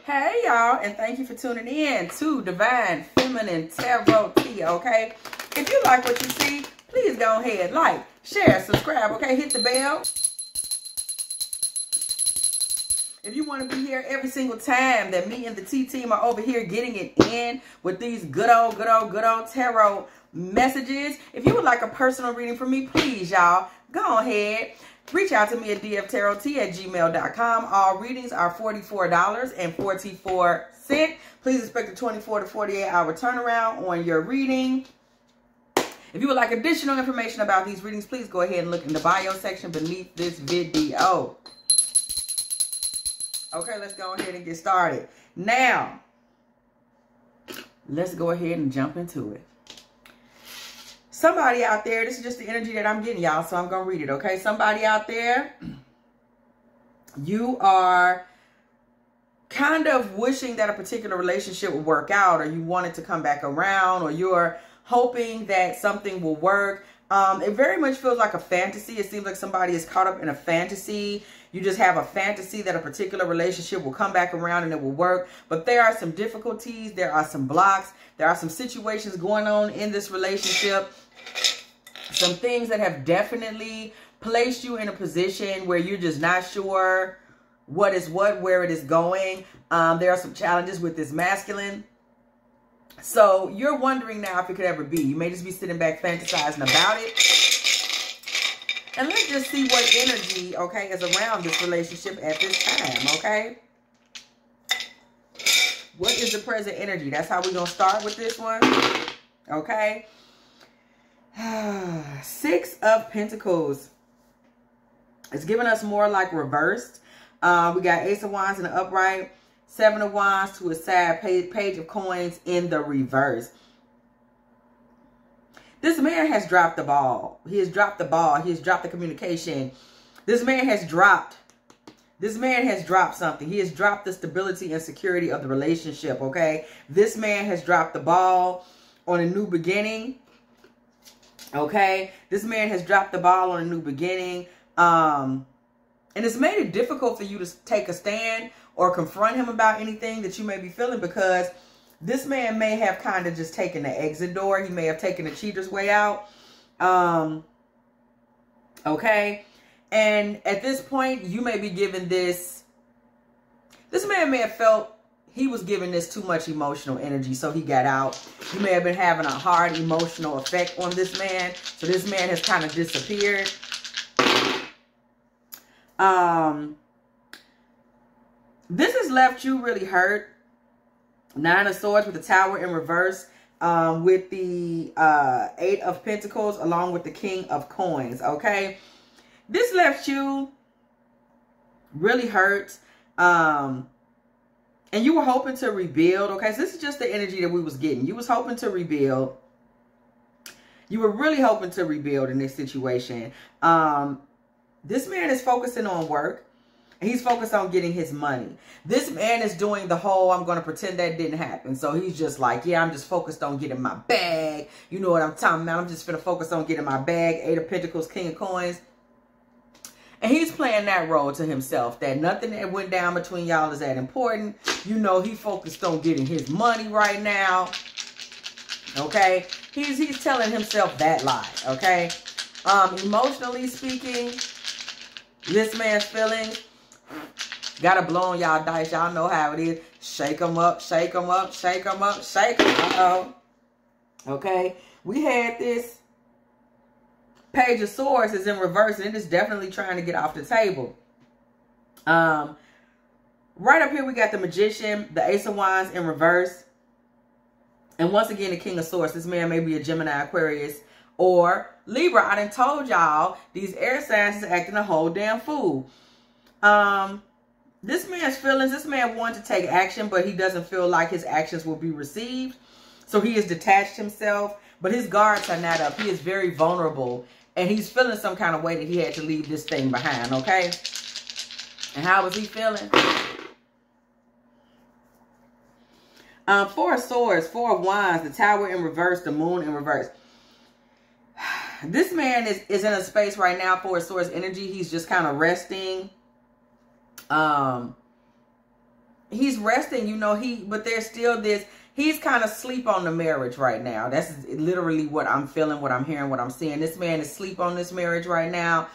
Hey y'all, and thank you for tuning in to Divine Feminine Tarottea, okay? If you like what you see, please go ahead, like, share, subscribe, okay? Hit the bell. If you want to be here every single time that me and the T-Team are over here getting it in with these good old tarot messages, if you would like a personal reading from me, please, y'all, go ahead. Reach out to me at dftarottea@gmail.com. All readings are $44.44. Please expect a 24 to 48 hour turnaround on your reading. If you would like additional information about these readings, please go ahead and look in the bio section beneath this video. Okay, let's go ahead and get started. Now, let's go ahead and jump into it. Somebody out there, this is just the energy that I'm getting, y'all, so I'm going to read it, okay? Somebody out there, you are kind of wishing that a particular relationship would work out, or you want it to come back around, or you're hoping that something will work. It very much feels like a fantasy. It seems like somebody is caught up in a fantasy. You just have a fantasy that a particular relationship will come back around and it will work. But there are some difficulties. There are some blocks. There are some situations going on in this relationship. Some things that have definitely placed you in a position where you're just not sure what is what, where it is going. There are some challenges with this masculine. So you're wondering now if it could ever be. You may just be sitting back fantasizing about it. And let's just see what energy, okay, is around this relationship at this time, okay? What is the present energy? That's how we're going to start with this one, okay? 6 of Pentacles. It's giving us more like reversed. We got Ace of Wands in the upright, 7 of Wands to a side, Page of Coins in the reverse. This man has dropped the ball. He has dropped the ball. He has dropped the communication. This man has dropped something. He has dropped the stability and security of the relationship, okay? This man has dropped the ball on a new beginning, okay? This man has dropped the ball on a new beginning. And it's made it difficult for you to take a stand or confront him about anything that you may be feeling, because this man may have kind of just taken the exit door. He may have taken the cheater's way out. Okay. And at this point, you may be giving this man may have felt he was giving this too much emotional energy, so he got out. You may have been having a hard emotional effect on this man. So this man has kind of disappeared. This has left you really hurt. 9 of Swords with the Tower in reverse, with the 8 of Pentacles along with the King of Coins, okay? This left you really hurt, and you were hoping to rebuild, okay? So this is just the energy that we was getting. You was hoping to rebuild. You were really hoping to rebuild in this situation. This man is focusing on work. He's focused on getting his money. This man is doing the whole, I'm going to pretend that didn't happen. So he's just like, yeah, I'm just focused on getting my bag. You know what I'm talking about. I'm just going to focus on getting my bag. 8 of Pentacles, King of Coins. And he's playing that role to himself, that nothing that went down between y'all is that important. You know, he focused on getting his money right now. Okay. He's telling himself that lie. Okay. Emotionally speaking, this man's feelings, gotta blow on y'all dice. Y'all know how it is. Shake them up, shake them up, shake them up, shake them. Uh-oh. Okay. We had this Page of Swords is in reverse, and it is definitely trying to get off the table. Right up here, we got the Magician, the Ace of Wands in reverse. And once again, the King of Swords. This man may be a Gemini, Aquarius, or Libra. I done told y'all, these air signs is acting a whole damn fool. This man's feelings, this man wanted to take action, but he doesn't feel like his actions will be received. So he has detached himself, but his guards are not up. He is very vulnerable, and he's feeling some kind of way that he had to leave this thing behind, okay? And how was he feeling? 4 of Swords, 4 of Wands, the Tower in reverse, the Moon in reverse. This man is in a space right now, 4 of Swords energy. He's just kind of resting. he's resting, you know, but there's still this, he's kind of asleep on the marriage right now. That's literally what I'm feeling, what I'm hearing, what I'm seeing. This man is asleep on this marriage right now.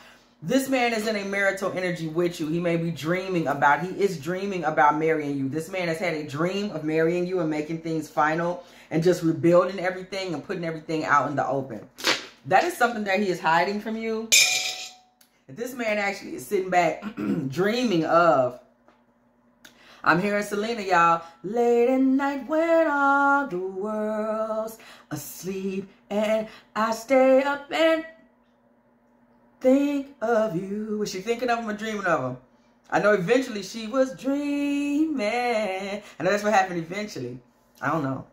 This man is in a marital energy with you. He may be dreaming about, he is dreaming about marrying you. This man has had a dream of marrying you and making things final and just rebuilding everything and putting everything out in the open. That is something that he is hiding from you. This man actually is sitting back dreaming of. I'm hearing Selena, y'all. Late at night when all the world's asleep and I stay up and think of you. Was she thinking of him or dreaming of him? I know eventually she was dreaming. I know that's what happened eventually. I don't know.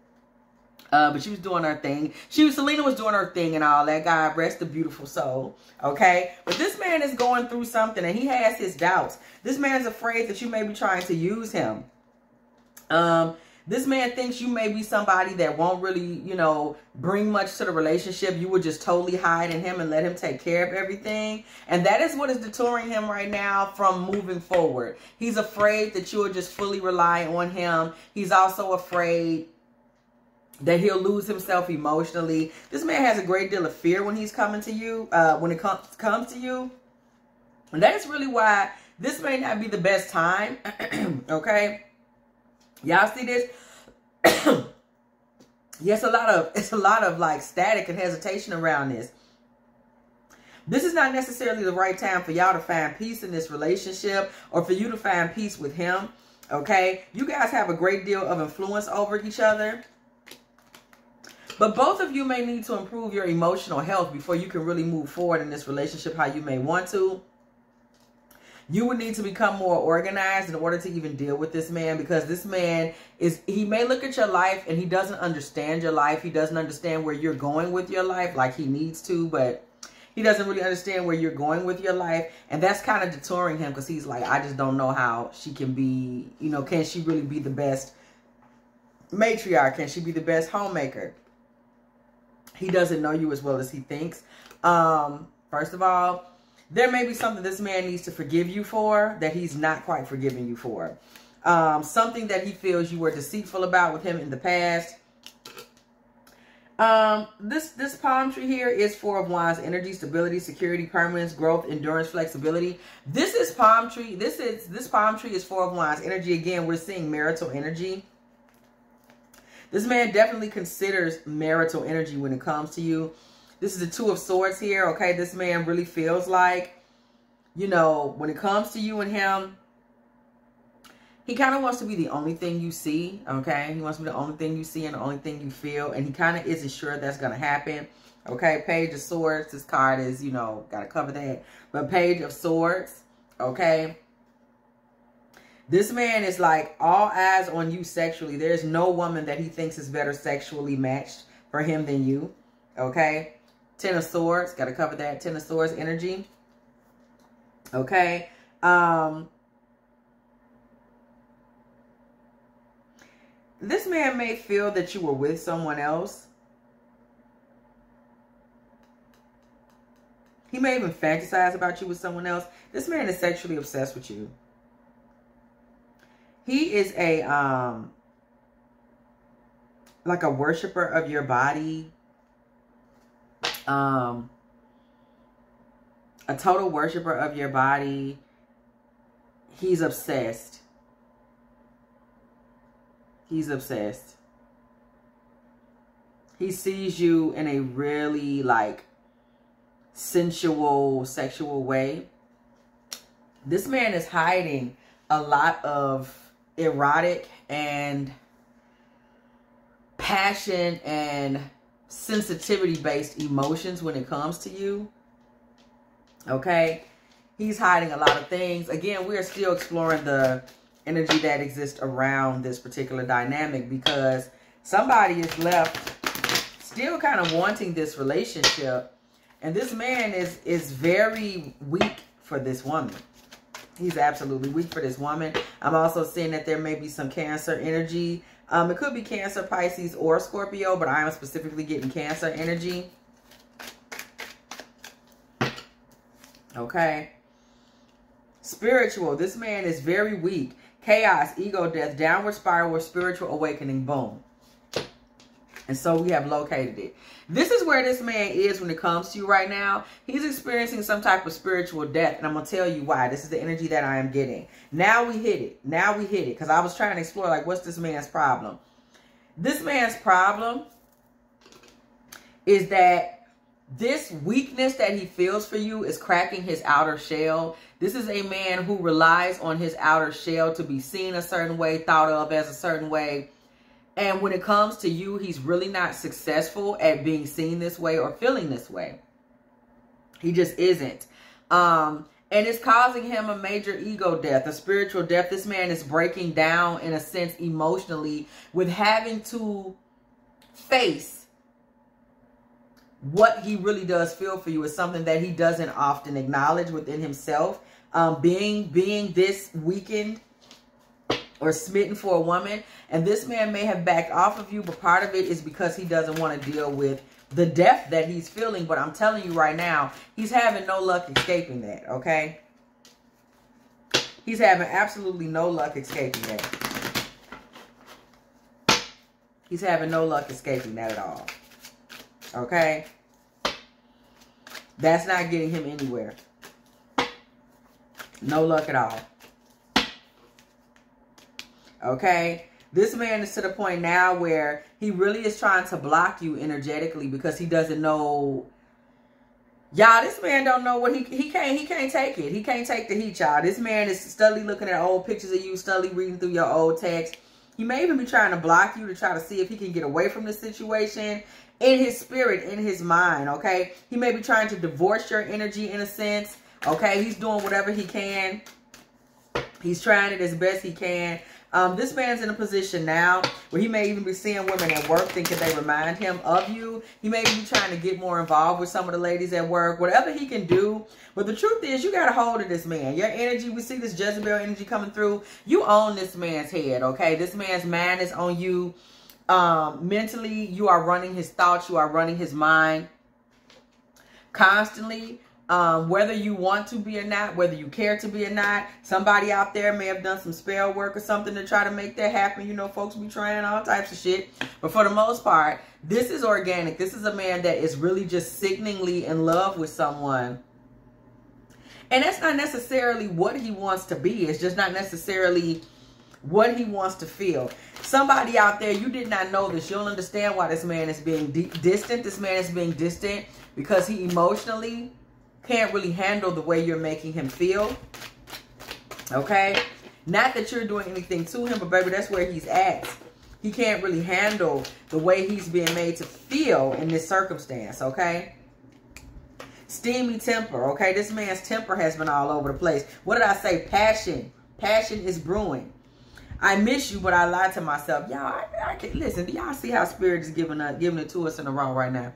But she was doing her thing. Selena was doing her thing and all that. God rest the beautiful soul. Okay? But this man is going through something and he has his doubts. This man's afraid that you may be trying to use him. This man thinks you may be somebody that won't really, you know, bring much to the relationship. You would just totally hide in him and let him take care of everything. And that is what is deterring him right now from moving forward. He's afraid that you will just fully rely on him. He's also afraid that he'll lose himself emotionally. This man has a great deal of fear when he's coming to you, when it comes to you. And that is really why this may not be the best time. Okay? Y'all see this? Yes, it's a lot of like static and hesitation around this. This is not necessarily the right time for y'all to find peace in this relationship or for you to find peace with him. Okay? You guys have a great deal of influence over each other. But both of you may need to improve your emotional health before you can really move forward in this relationship how you may want to. You would need to become more organized in order to even deal with this man, because this man he may look at your life and he doesn't understand your life. He doesn't understand where you're going with your life like he needs to, but he doesn't really understand where you're going with your life. And that's kind of deterring him because he's like, I just don't know how she can be, you know, can she really be the best matriarch? Can she be the best homemaker? He doesn't know you as well as he thinks. First of all, there may be something this man needs to forgive you for that he's not quite forgiving you for. Something that he feels you were deceitful about with him in the past. This palm tree here is Four of Wands energy, stability, security, permanence, growth, endurance, flexibility. This palm tree is Four of Wands energy. Again, we're seeing marital energy. This man definitely considers marital energy when it comes to you. This is the Two of Swords here, okay? This man really feels like, you know, when it comes to you and him, he kind of wants to be the only thing you see, okay? He wants to be the only thing you see and the only thing you feel, and he kind of isn't sure that's going to happen, okay? Page of Swords, this card is, you know, got to cover that. But Page of Swords, okay? This man is like all eyes on you sexually. There's no woman that he thinks is better sexually matched for him than you. Okay. Ten of Swords. Got to cover that. Ten of Swords energy. Okay. This man may feel that you were with someone else. He may even fantasize about you with someone else. This man is sexually obsessed with you. He is a, like a worshiper of your body. A total worshiper of your body. He's obsessed. He's obsessed. He sees you in a really like sensual, sexual way. This man is hiding a lot of erotic and passion and sensitivity based emotions when it comes to you. Okay. He's hiding a lot of things. Again, we're still exploring the energy that exists around this particular dynamic, because somebody is left still kind of wanting this relationship, and this man is very weak for this woman. He's absolutely weak for this woman. I'm also seeing that there may be some Cancer energy. It could be Cancer, Pisces, or Scorpio, but I am specifically getting Cancer energy. Okay. Spiritual. This man is very weak. chaos, ego death, downward spiral, or spiritual awakening. Boom. And so we have located it. This is where this man is when it comes to you right now. He's experiencing some type of spiritual death. And I'm going to tell you why. This is the energy that I am getting. Now we hit it. Now we hit it. Because I was trying to explore, like, what's this man's problem? This man's problem is that this weakness that he feels for you is cracking his outer shell. This is a man who relies on his outer shell to be seen a certain way, thought of as a certain way. And when it comes to you, he's really not successful at being seen this way or feeling this way. He just isn't. And it's causing him a major ego death, a spiritual death. This man is breaking down, in a sense, emotionally, with having to face what he really does feel for you is something that he doesn't often acknowledge within himself. Being this weakened or smitten for a woman. And this man may have backed off of you, but part of it is because he doesn't want to deal with the death that he's feeling. But I'm telling you right now, he's having no luck escaping that, okay? He's having absolutely no luck escaping that. He's having no luck escaping that at all, okay? That's not getting him anywhere. No luck at all. Okay, this man is to the point now where he really is trying to block you energetically because he doesn't know. Y'all, this man don't know what he can't take it. He can't take the heat, y'all. This man is steadily looking at old pictures of you, steadily reading through your old text. He may even be trying to block you to try to see if he can get away from the situation in his spirit, in his mind, okay? He may be trying to divorce your energy in a sense, okay? He's doing whatever he can. He's trying it as best he can. This man's in a position now where he may even be seeing women at work thinking they remind him of you. He may be trying to get more involved with some of the ladies at work, whatever he can do. But the truth is, you got a hold of this man. Your energy, we see this Jezebel energy coming through. You own this man's head, okay? This man's mind is on you. Mentally, you are running his thoughts. You are running his mind constantly. Whether you want to be or not, whether you care to be or not, somebody out there may have done some spell work or something to try to make that happen. You know, folks be trying all types of shit. But for the most part, this is organic. This is a man that is really just sickeningly in love with someone. And that's not necessarily what he wants to be. It's just not necessarily what he wants to feel. Somebody out there, you did not know this. You'll understand why this man is being distant. This man is being distant because he emotionally can't really handle the way you're making him feel. Okay? Not that you're doing anything to him, but baby, that's where he's at. He can't really handle the way he's being made to feel in this circumstance, okay? Steamy temper, okay? This man's temper has been all over the place. What did I say? Passion. Passion is brewing. I miss you, but I lied to myself. Y'all, I can listen. Do y'all see how Spirit is giving it to us in the wrong right now?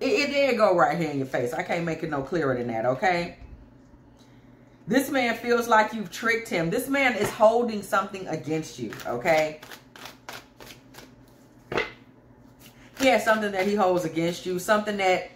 It did go right here in your face. I can't make it no clearer than that, okay? This man feels like you've tricked him. This man is holding something against you, okay? He has something that he holds against you. Something that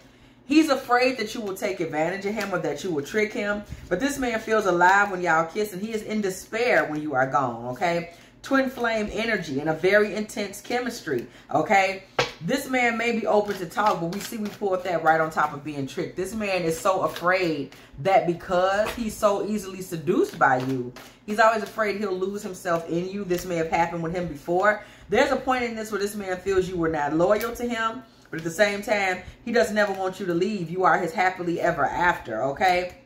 he's afraid that you will take advantage of him or that you will trick him. But this man feels alive when y'all kiss, and he is in despair when you are gone, okay? Twin flame energy and a very intense chemistry, okay? This man may be open to talk, but we pulled that right on top of being tricked. This man is so afraid that because he's so easily seduced by you, he's always afraid he'll lose himself in you. This may have happened with him before. There's a point in this where this man feels you were not loyal to him, but at the same time, he doesn't ever want you to leave. You are his happily ever after, okay?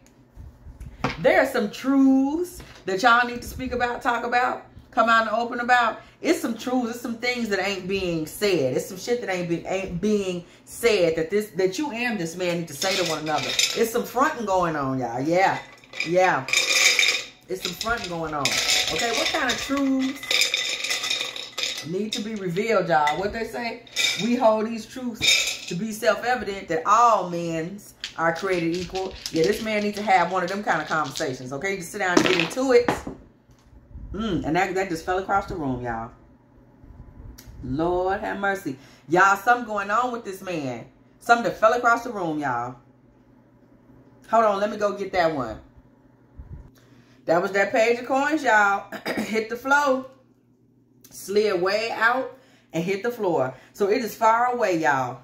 There are some truths that y'all need to speak about, talk about, come out and open about. It's some truths. It's some things that ain't being said. It's some shit that ain't being said that you and this man need to say to one another. It's some fronting going on, y'all. Yeah. Yeah. It's some fronting going on. Okay, what kind of truths need to be revealed, y'all? What they say? We hold these truths to be self-evident that all men are created equal. Yeah, this man needs to have one of them kind of conversations, okay? You sit down and get into it. And that just fell across the room, y'all. Lord have mercy. Y'all, something going on with this man. Something that fell across the room, y'all. Hold on, let me go get that one. That was that page of coins, y'all. Hit the flow. Slid way out and hit the floor. So it is far away, y'all.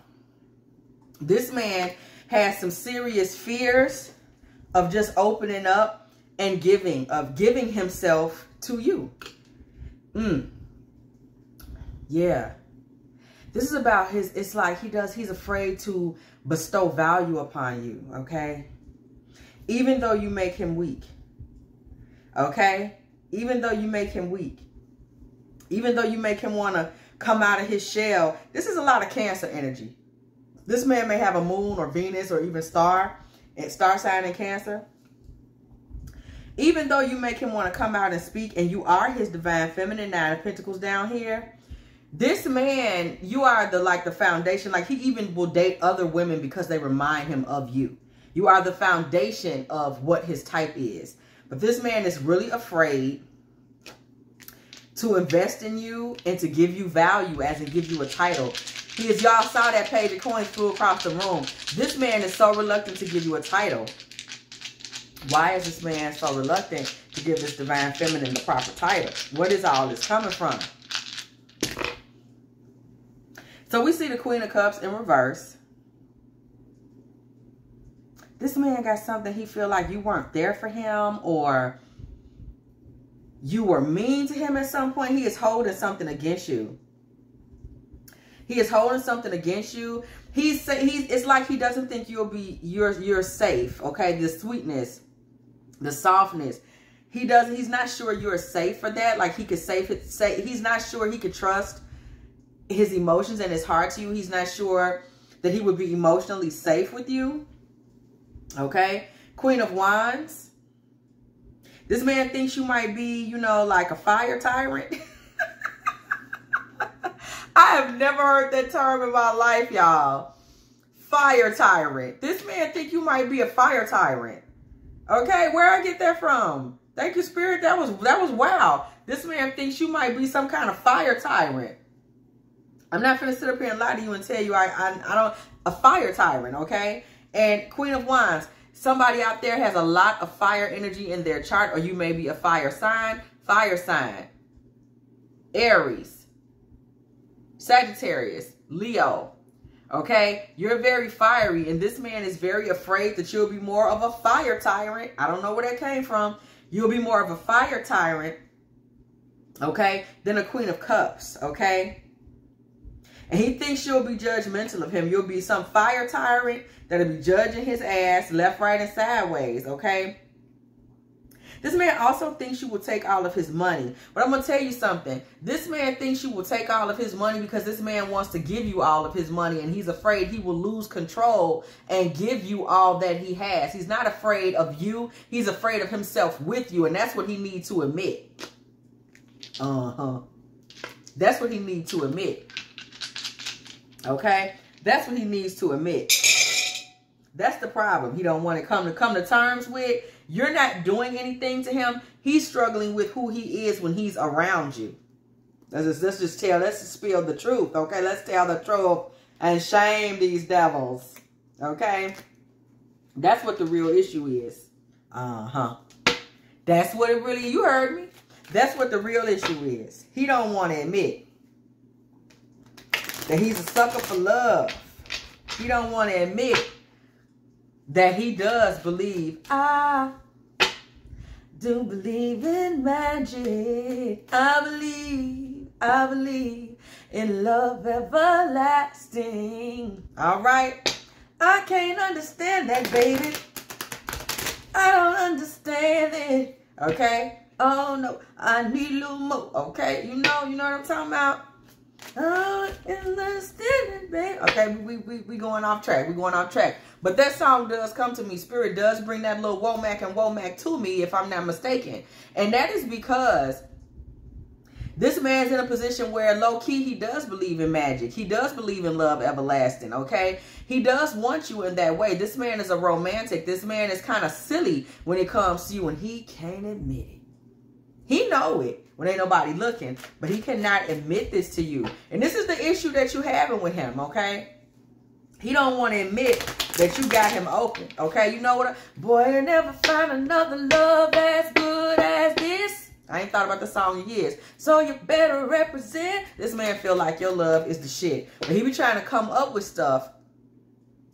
This man has some serious fears of just opening up and giving himself to you. Yeah. This is about it's like he's afraid to bestow value upon you, okay? Even though you make him weak. Okay? Even though you make him weak. Even though you make him want to come out of his shell. This is a lot of Cancer energy. This man may have a moon or Venus or even star sign in Cancer. Even though you make him want to come out and speak, and you are his divine feminine, 9 of Pentacles down here. This man, you are the foundation. Like, he even will date other women because they remind him of you. You are the foundation of what his type is. But this man is really afraid to invest in you and to give you value, as in give you a title. Y'all saw that page of coins flew across the room. This man is so reluctant to give you a title. Why is this man so reluctant to give this divine feminine the proper title? What is all this coming from? So we see the Queen of Cups in reverse. This man got something he feel like you weren't there for him, or you were mean to him at some point. He is holding something against you. He is holding something against you. It's like he doesn't think you're safe. Okay, the sweetness, the softness. He's not sure you're safe for that. Like, he could he's not sure he could trust his emotions and his heart to you. He's not sure that he would be emotionally safe with you. Okay, Queen of Wands. This man thinks you might be, you know, like a fire tyrant. I have never heard that term in my life, y'all. Fire tyrant. This man think you might be a fire tyrant. Okay, where I get that from? Thank you, Spirit. That was wow. This man thinks you might be some kind of fire tyrant. I'm not going to sit up here and lie to you and tell you a fire tyrant, okay? And Queen of Wands, somebody out there has a lot of fire energy in their chart, or you may be a fire sign. Aries, Sagittarius, Leo, okay? You're very fiery, and this man is very afraid that you'll be more of a fire tyrant. I don't know where that came from. You'll be more of a fire tyrant, okay, than a Queen of Cups, okay? And he thinks you'll be judgmental of him. You'll be some fire tyrant that'll be judging his ass left, right, and sideways, okay? This man also thinks you will take all of his money. But I'm going to tell you something. This man thinks you will take all of his money because this man wants to give you all of his money, and he's afraid he will lose control and give you all that he has. He's not afraid of you. He's afraid of himself with you, and that's what he needs to admit. That's what he needs to admit. Okay? That's what he needs to admit. That's the problem. He don't want to come to terms with. You're not doing anything to him. He's struggling with who he is when he's around you. Let's just spill the truth. Okay? Let's tell the truth and shame these devils. Okay? That's what the real issue is. That's what it really, you heard me. That's what the real issue is. He don't want to admit that he's a sucker for love. He don't want to admit that he does believe. I do believe in magic. I believe in love everlasting. All right. I can't understand that, baby. I don't understand it. Okay. Oh no, I need a little more. Okay. You know what I'm talking about? Oh, understand, babe. Okay, we going off track. We going off track. But that song does come to me. Spirit does bring that little Womack and Womack to me, if I'm not mistaken. And that is because this man's in a position where low-key he does believe in magic. He does believe in love everlasting, okay? He does want you in that way. This man is a romantic. This man is kind of silly when it comes to you, and he can't admit it. He know it when ain't nobody looking, but he cannot admit this to you. And this is the issue that you having with him, okay? He don't want to admit that you got him open, okay? You know what? Boy, I never find another love as good I ain't thought about the song in years. So you better represent. This man feel like your love is the shit. But he be trying to come up with stuff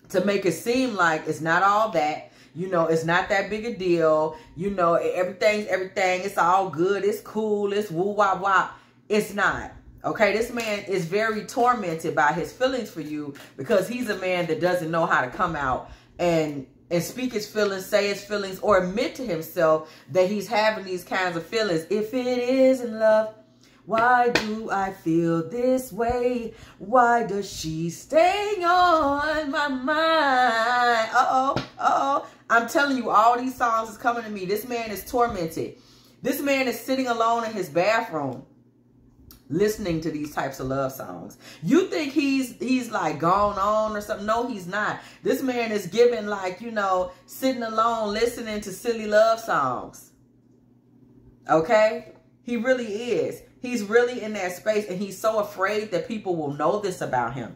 to make it seem like it's not all that. You know, it's not that big a deal. You know, everything's everything. It's all good. It's cool. It's woo wah wah. It's not. Okay, this man is very tormented by his feelings for you because he's a man that doesn't know how to come out and speak his feelings, say his feelings, or admit to himself that he's having these kinds of feelings. If it isn't love, why do I feel this way? Why does she stay on my mind? Uh-oh, uh-oh. I'm telling you, all these songs is coming to me. This man is tormented. This man is sitting alone in his bathroom listening to these types of love songs. You think he's like gone on or something? No, he's not. This man is giving, like, you know, sitting alone listening to silly love songs. Okay? He really is. He's really in that space, and he's so afraid that people will know this about him.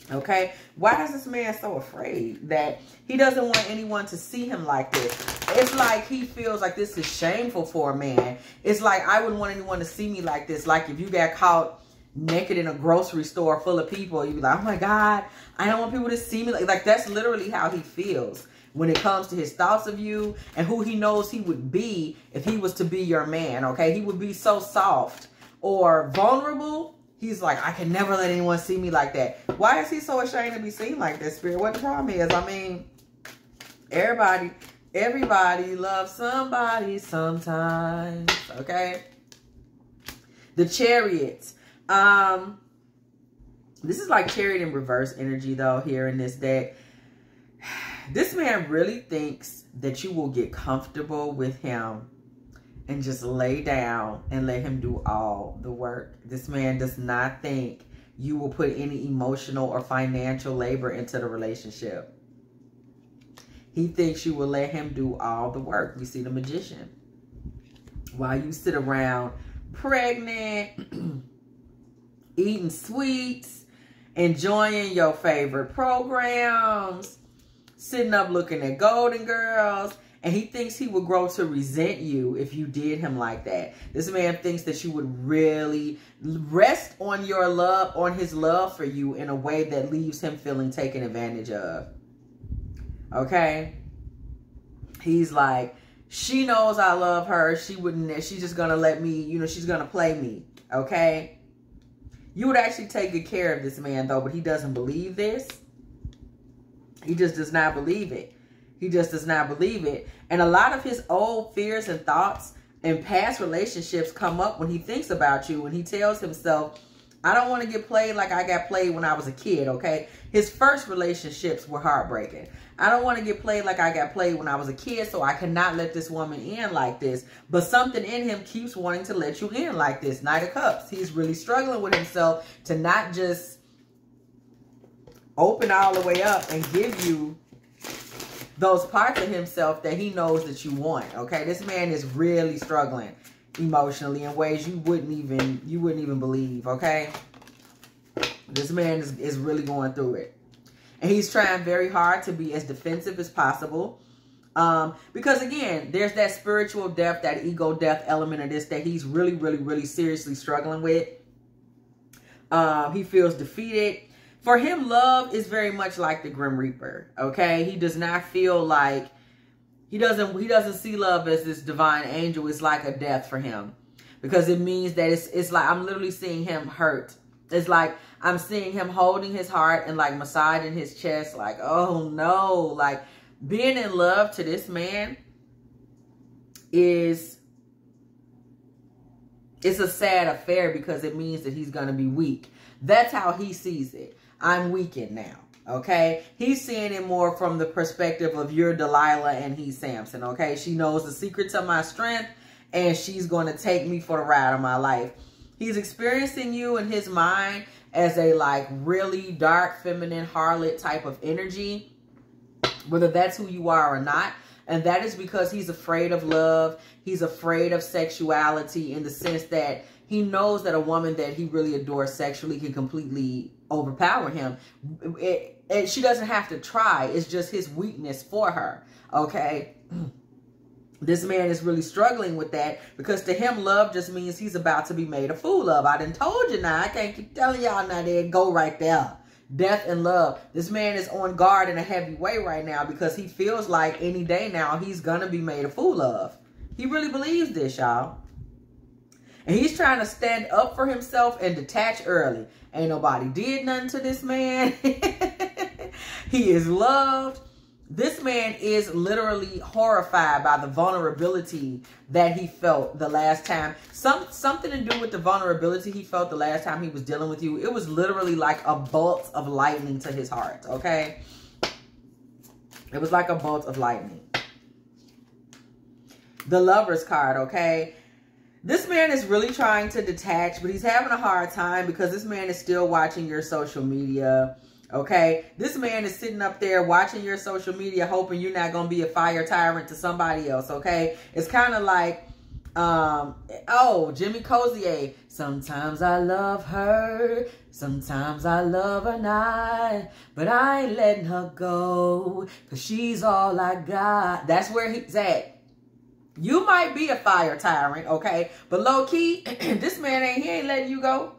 Okay? Why is this man so afraid that he doesn't want anyone to see him like this? It's like he feels like this is shameful for a man. It's like, I wouldn't want anyone to see me like this. Like if you got caught naked in a grocery store full of people, you'd be like, oh my God, I don't want people to see me. Like that's literally how he feels when it comes to his thoughts of you and who he knows he would be if he was to be your man, okay? He would be so soft or vulnerable. He's like, I can never let anyone see me like that. Why is he so ashamed to be seen like this, Spirit? What the problem is? I mean, everybody loves somebody sometimes, okay? The Chariots. This is like Chariot in reverse energy, though, here in this deck. This man really thinks that you will get comfortable with him and just lay down and let him do all the work. This man does not think you will put any emotional or financial labor into the relationship. He thinks you will let him do all the work. We see the Magician. While you sit around pregnant, eating sweets, enjoying your favorite programs, sitting up looking at Golden Girls, and he thinks he would grow to resent you if you did him like that. This man thinks that you would really rest on your love, on his love for you in a way that leaves him feeling taken advantage of. Okay? He's like, she knows I love her. She's just going to let me, you know, she's going to play me. Okay? You would actually take good care of this man, though, but he doesn't believe this. He just does not believe it. He just does not believe it. And a lot of his old fears and thoughts and past relationships come up when he thinks about you. And he tells himself, I don't want to get played like I got played when I was a kid, okay? His first relationships were heartbreaking. I don't want to get played like I got played when I was a kid, so I cannot let this woman in like this. But something in him keeps wanting to let you in like this. Knight of Cups. He's really struggling with himself to not just open all the way up and give you those parts of himself that he knows that you want, okay? This man is really struggling emotionally in ways you wouldn't even believe, okay? This man is really going through it. And he's trying very hard to be as defensive as possible. Because again, there's that spiritual death, that ego death element of this that he's really, really, really seriously struggling with. He feels defeated. For him, love is very much like the Grim Reaper, okay? He does not feel like, he doesn't see love as this divine angel. It's like a death for him. Because it means that it's like, I'm literally seeing him hurt. It's like, I'm seeing him holding his heart and like massaging his chest like, oh no. Like, being in love to this man it's a sad affair because it means that he's going to be weak. That's how he sees it. I'm weakened now, okay? He's seeing it more from the perspective of you're Delilah and he's Samson, okay? She knows the secret to my strength and she's going to take me for the ride of my life. He's experiencing you in his mind as a like really dark, feminine, harlot type of energy, whether that's who you are or not. And that is because he's afraid of love. He's afraid of sexuality in the sense that he knows that a woman that he really adores sexually can completely overpower him. She doesn't have to try. It's just his weakness for her, okay? This man is really struggling with that because to him, love just means he's about to be made a fool of. I done told you now. I can't keep telling y'all now. There go right there. Death and love. This man is on guard in a heavy way right now because he feels like any day now he's going to be made a fool of. He really believes this, y'all. And he's trying to stand up for himself and detach early. Ain't nobody did nothing to this man. He is loved. This man is literally horrified by the vulnerability that he felt the last time. Something to do with the vulnerability he felt the last time he was dealing with you. It was literally like a bolt of lightning to his heart, okay? It was like a bolt of lightning. The Lover's card, okay? This man is really trying to detach, but he's having a hard time because this man is still watching your social media. Okay, this man is sitting up there watching your social media, hoping you're not going to be a fire tyrant to somebody else. Okay, it's kind of like, Jimmy Cozier. Sometimes I love her, sometimes I love her not, but I ain't letting her go because she's all I got. That's where he's at. You might be a fire tyrant, okay, but low key, this man he ain't letting you go.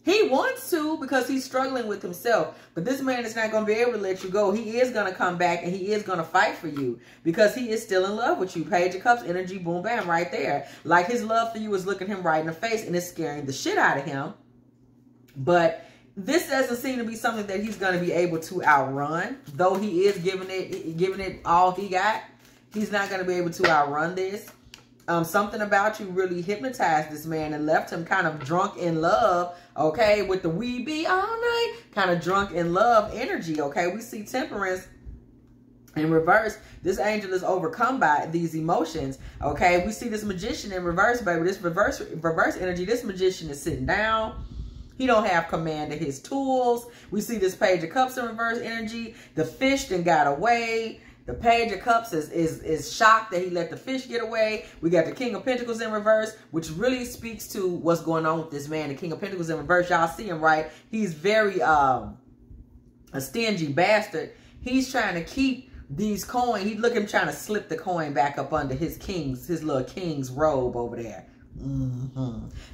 He wants to because he's struggling with himself. But this man is not going to be able to let you go. He is going to come back and he is going to fight for you because he is still in love with you. Page of Cups energy, boom, bam, right there. Like his love for you is looking him right in the face and it's scaring the shit out of him. But this doesn't seem to be something that he's going to be able to outrun. Though he is giving it all he got, he's not going to be able to outrun this. Something about you really hypnotized this man and left him kind of drunk in love, okay, with the we be all night, kind of drunk in love energy, okay? We see Temperance in reverse. This angel is overcome by these emotions, okay? We see this Magician in reverse, baby. This reverse energy, this Magician is sitting down. He don't have command of his tools. We see this Page of Cups in reverse energy. The fish then got away. The Page of Cups is shocked that he let the fish get away. We got the King of Pentacles in reverse, which really speaks to what's going on with this man. The King of Pentacles in reverse, y'all see him, right? He's very a stingy bastard. He's trying to keep these coins. He look him trying to slip the coin back up under his little king's robe over there.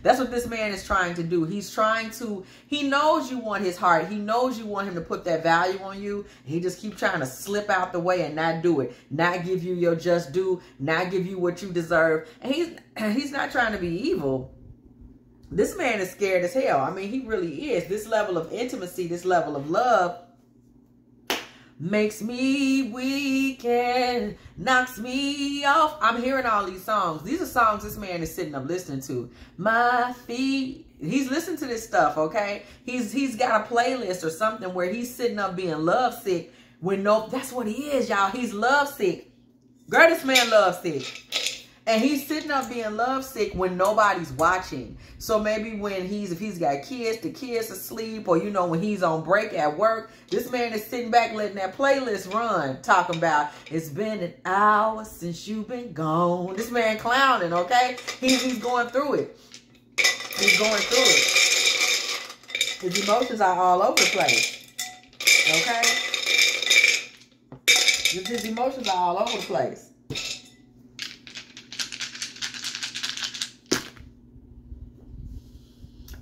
That's what this man is trying to do. He knows you want his heart. He knows you want him to put that value on you. He just keeps trying to slip out the way and not do it. Not give you your just due. Not give you what you deserve. And he's not trying to be evil. This man is scared as hell. I mean, he really is. This level of intimacy, this level of love makes me weak and knocks me off. I'm hearing all these songs. These are songs this man is sitting up listening to. My feet. He's listening to this stuff, okay? He's got a playlist or something where he's sitting up being lovesick when that's what he is, y'all. He's lovesick. Girl, this man lovesick. And he's sitting up being lovesick when nobody's watching. So maybe if he's got kids, the kids asleep, or when he's on break at work, this man is sitting back letting that playlist run, talking about, it's been an hour since you've been gone. This man clowning, okay? He's going through it. He's going through it. His emotions are all over the place, okay? His emotions are all over the place.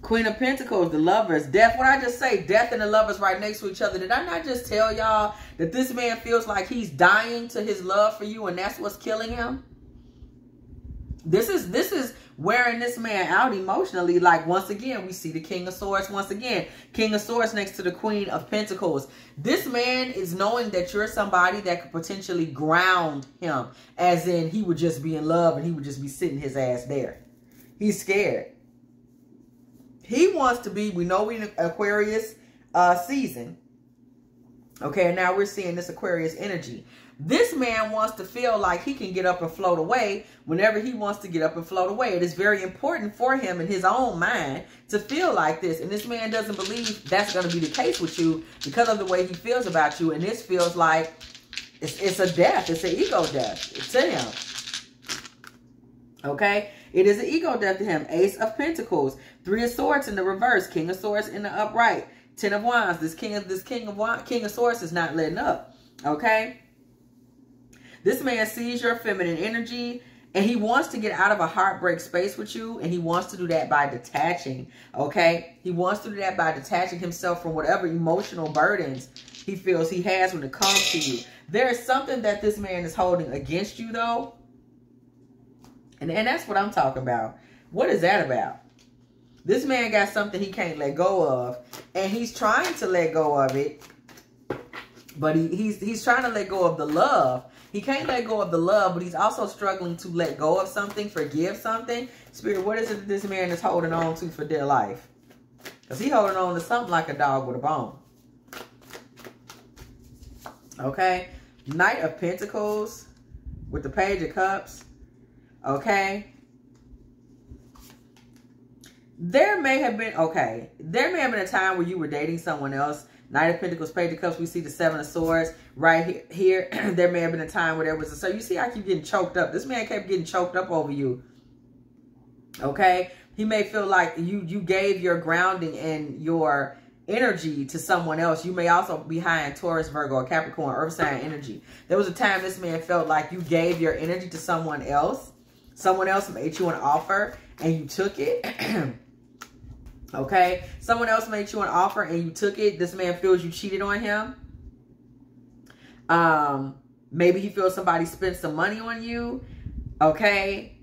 Queen of Pentacles, the Lovers, Death. What I just say, Death and the Lovers right next to each other. Did I not just tell y'all that this man feels like he's dying to his love for you and that's what's killing him? This is wearing this man out emotionally. Like, once again, we see the King of Swords once again. King of Swords next to the Queen of Pentacles. This man is knowing that you're somebody that could potentially ground him. As in, he would just be in love and he would just be sitting his ass there. He's scared. He wants to be, we know we're in Aquarius season. Okay, and now we're seeing this Aquarius energy. This man wants to feel like he can get up and float away whenever he wants to get up and float away. It is very important for him in his own mind to feel like this. And this man doesn't believe that's going to be the case with you because of the way he feels about you. And this feels like it's a death. It's an ego death to him. Okay? It is an ego death to him. Ace of Pentacles. 3 of Swords in the reverse. King of Swords in the upright. 10 of Wands. This King of Swords is not letting up. Okay? This man sees your feminine energy, and he wants to get out of a heartbreak space with you, and he wants to do that by detaching, okay? He wants to do that by detaching himself from whatever emotional burdens he feels he has when it comes to you. There is something that this man is holding against you, though. And that's what I'm talking about. What is that about? This man got something he can't let go of, and he's trying to let go of it, but he's trying to let go of the love. He can't let go of the love, but he's also struggling to let go of something, forgive something. Spirit, what is it that this man is holding on to for dear life? Because he's holding on to something like a dog with a bone. Okay? Knight of Pentacles with the Page of Cups. Okay? There may have been a time where you were dating someone else. Knight of Pentacles, Page of Cups, we see the Seven of Swords right here. There may have been a time where there was so you see I keep getting choked up. This man kept getting choked up over you. Okay? He may feel like you gave your grounding and your energy to someone else. You may also be high in Taurus, Virgo, or Capricorn, earth sign energy. There was a time this man felt like you gave your energy to someone else. Someone else made you an offer and you took it. Okay? Someone else made you an offer and you took it. This man feels you cheated on him. Maybe he feels somebody spent some money on you. Okay?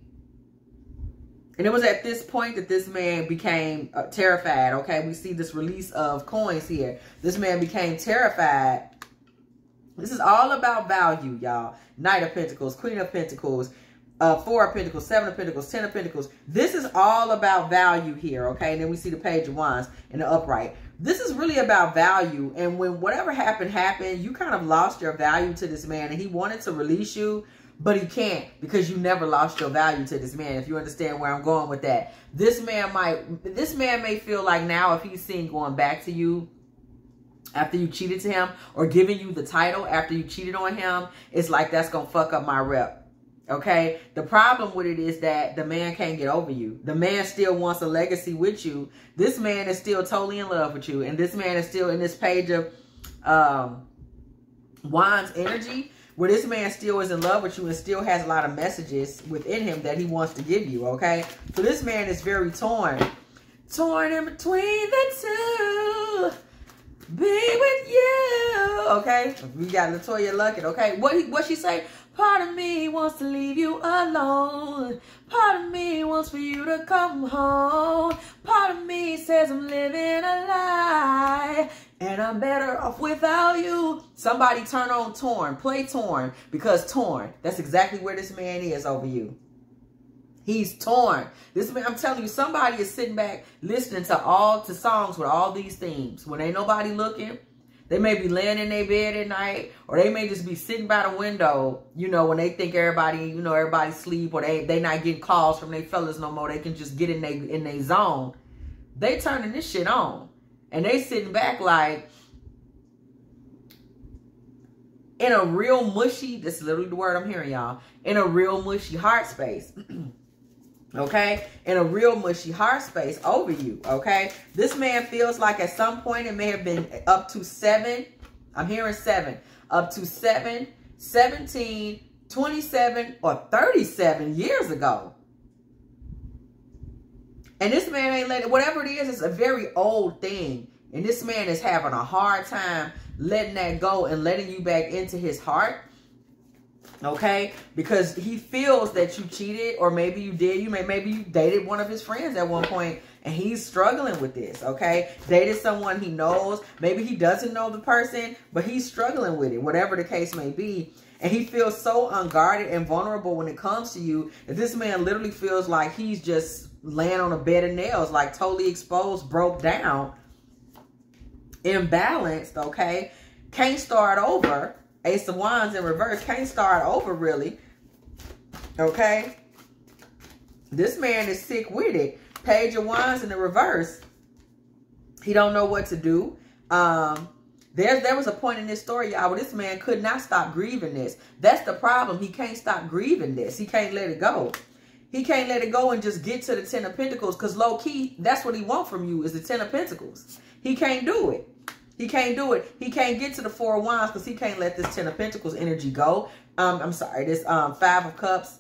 And it was at this point that this man became terrified. Okay? We see this release of coins here. This man became terrified. This is all about value, y'all. Knight of Pentacles, Queen of Pentacles, Four of Pentacles, Seven of Pentacles, Ten of Pentacles. This is all about value here, okay? And then we see the Page of Wands in the upright. This is really about value. And when whatever happened, you kind of lost your value to this man. And he wanted to release you, but he can't because you never lost your value to this man, if you understand where I'm going with that. This man may feel like now if he's seen going back to you after you cheated to him or giving you the title after you cheated on him, it's like that's going to fuck up my rep. Okay, the problem with it is that the man can't get over you. The man still wants a legacy with you. This man is still totally in love with you. And this man is still in this Page of Wands energy, where this man still is in love with you and still has a lot of messages within him that he wants to give you. Okay, so this man is very torn. Torn in between the two. Be with you. Okay, we got Latoya Luckett. Okay, what she say? Part of me wants to leave you alone. Part of me wants for you to come home. Part of me says I'm living a lie and I'm better off without you. Somebody turn on Torn. Play Torn, because Torn, that's exactly where this man is over you. He's torn. This man, I'm telling you, somebody is sitting back listening to songs with all these themes. When ain't nobody looking, they may be laying in their bed at night, or they may just be sitting by the window, you know, when they think everybody's asleep, or they not getting calls from their fellas no more. They can just get in their zone. They turning this shit on. And they sitting back like in a real mushy, that's literally the word I'm hearing, y'all, in a real mushy heart space. Okay, in a real mushy heart space over you. Okay, this man feels like at some point it may have been up to 7. I'm hearing 7, up to 7, 17, 27, or 37 years ago. And this man ain't letting, whatever it is, it's a very old thing. And this man is having a hard time letting that go and letting you back into his heart. Okay, because he feels that you cheated, or maybe you did. Maybe you dated one of his friends at one point, and he's struggling with this. Okay, dated someone he knows. Maybe he doesn't know the person, but he's struggling with it. Whatever the case may be, and he feels so unguarded and vulnerable when it comes to you that this man literally feels like he's just laying on a bed of nails, like totally exposed, broke down, imbalanced. Okay, can't start over. Ace of Wands in reverse, can't start over really. Okay, this man is sick with it. Page of Wands in the reverse, he don't know what to do. There was a point in this story, y'all, where this man could not stop grieving this. That's the problem. He can't stop grieving this. He can't let it go. He can't let it go and just get to the Ten of Pentacles, because low key, that's what he wants from you, is the Ten of Pentacles. He can't do it. He can't do it. He can't get to the Four of Wands because he can't let this Ten of Pentacles energy go. I'm sorry, this Five of Cups.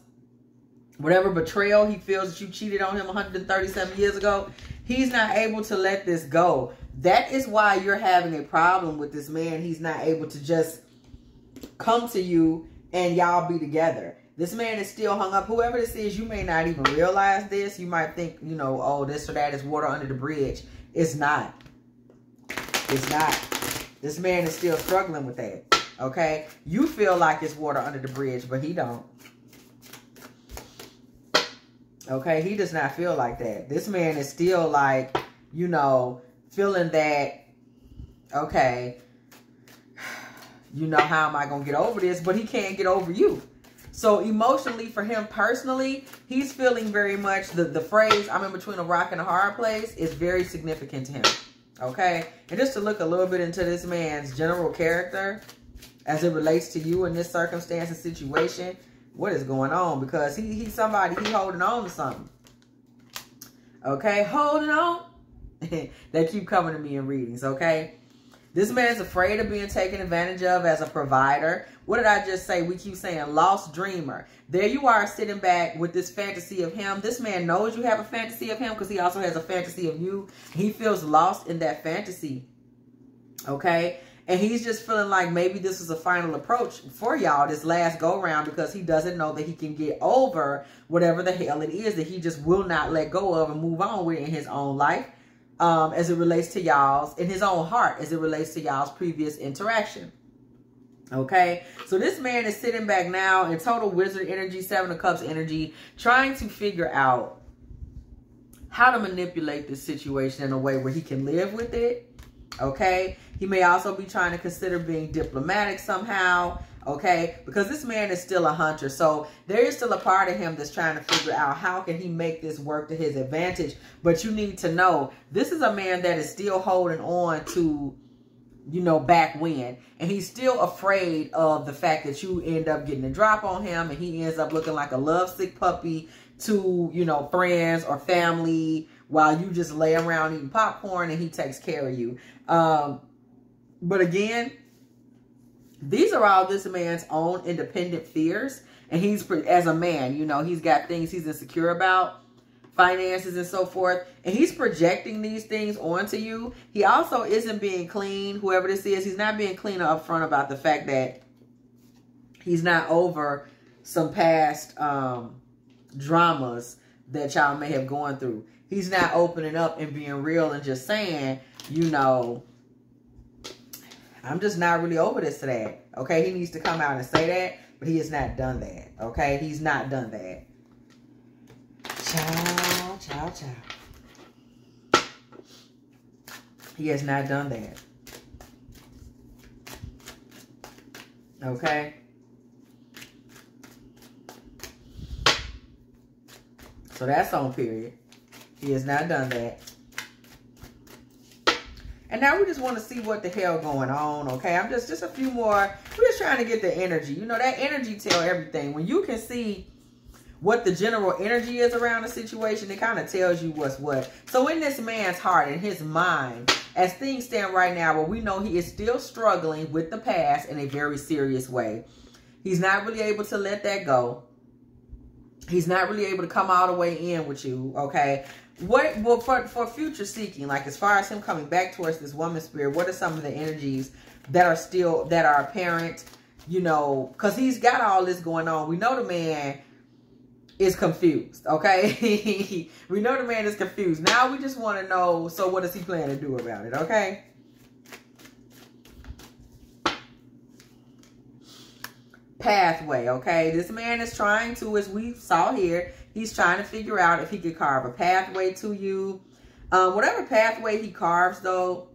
Whatever betrayal he feels that you cheated on him 137 years ago, he's not able to let this go. That is why you're having a problem with this man. He's not able to just come to you and y'all be together. This man is still hung up. Whoever this is, you may not even realize this. You might think, you know, oh, this or that is water under the bridge. It's not. It's not. This man is still struggling with that. Okay? You feel like it's water under the bridge, but he don't. Okay? He does not feel like that. This man is still like, you know, feeling that, okay, you know, how am I going to get over this? But he can't get over you. So emotionally, for him personally, he's feeling very much the phrase, I'm in between a rock and a hard place, is very significant to him. Okay? And just to look a little bit into this man's general character as it relates to you in this circumstance and situation, what is going on? Because he's somebody, he's holding on to something. Okay? Holding on. They keep coming to me in readings, okay? This man is afraid of being taken advantage of as a provider. What did I just say? We keep saying lost dreamer. There you are sitting back with this fantasy of him. This man knows you have a fantasy of him because he also has a fantasy of you. He feels lost in that fantasy, okay? And he's just feeling like maybe this is a final approach for y'all this last go-round because he doesn't know that he can get over whatever the hell it is that he just will not let go of and move on with in his own life. As it relates to y'all's, in his own heart, as it relates to y'all's previous interaction. Okay? So this man is sitting back now in total wizard energy, Seven of Cups energy, trying to figure out how to manipulate this situation in a way where he can live with it. Okay? He may also be trying to consider being diplomatic somehow. Okay? Because this man is still a hunter. So there is still a part of him that's trying to figure out how can he make this work to his advantage. But you need to know, this is a man that is still holding on to, you know, back when. And he's still afraid of the fact that you end up getting a drop on him and he ends up looking like a lovesick puppy to, you know, friends or family while you just lay around eating popcorn and he takes care of you. But again, these are all this man's own independent fears. And he's, as a man, you know, he's got things he's insecure about, finances and so forth. And he's projecting these things onto you. He also isn't being clean, whoever this is. He's not being clean up front about the fact that he's not over some past dramas that y'all may have gone through. He's not opening up and being real and just saying, you know, I'm just not really over this today. Okay, he needs to come out and say that, but he has not done that. Okay, he's not done that. Ciao. He has not done that. Okay. So that's on period. He has not done that. And now we just want to see what the hell going on, okay? I'm just a few more. We're just trying to get the energy. You know, that energy tell everything. When you can see what the general energy is around the situation, it kind of tells you what's what. So in this man's heart, in his mind, as things stand right now, where we know he is still struggling with the past in a very serious way. He's not really able to let that go. He's not really able to come all the way in with you, okay? Well, for future seeking, like as far as him coming back towards this woman spirit, what are some of the energies that are apparent, you know, because he's got all this going on. We know the man is confused, okay? We know the man is confused. Now we just want to know, so what does he plan to do about it, okay? Pathway, okay? This man is trying to, as we saw here, he's trying to figure out if he could carve a pathway to you. Whatever pathway he carves, though,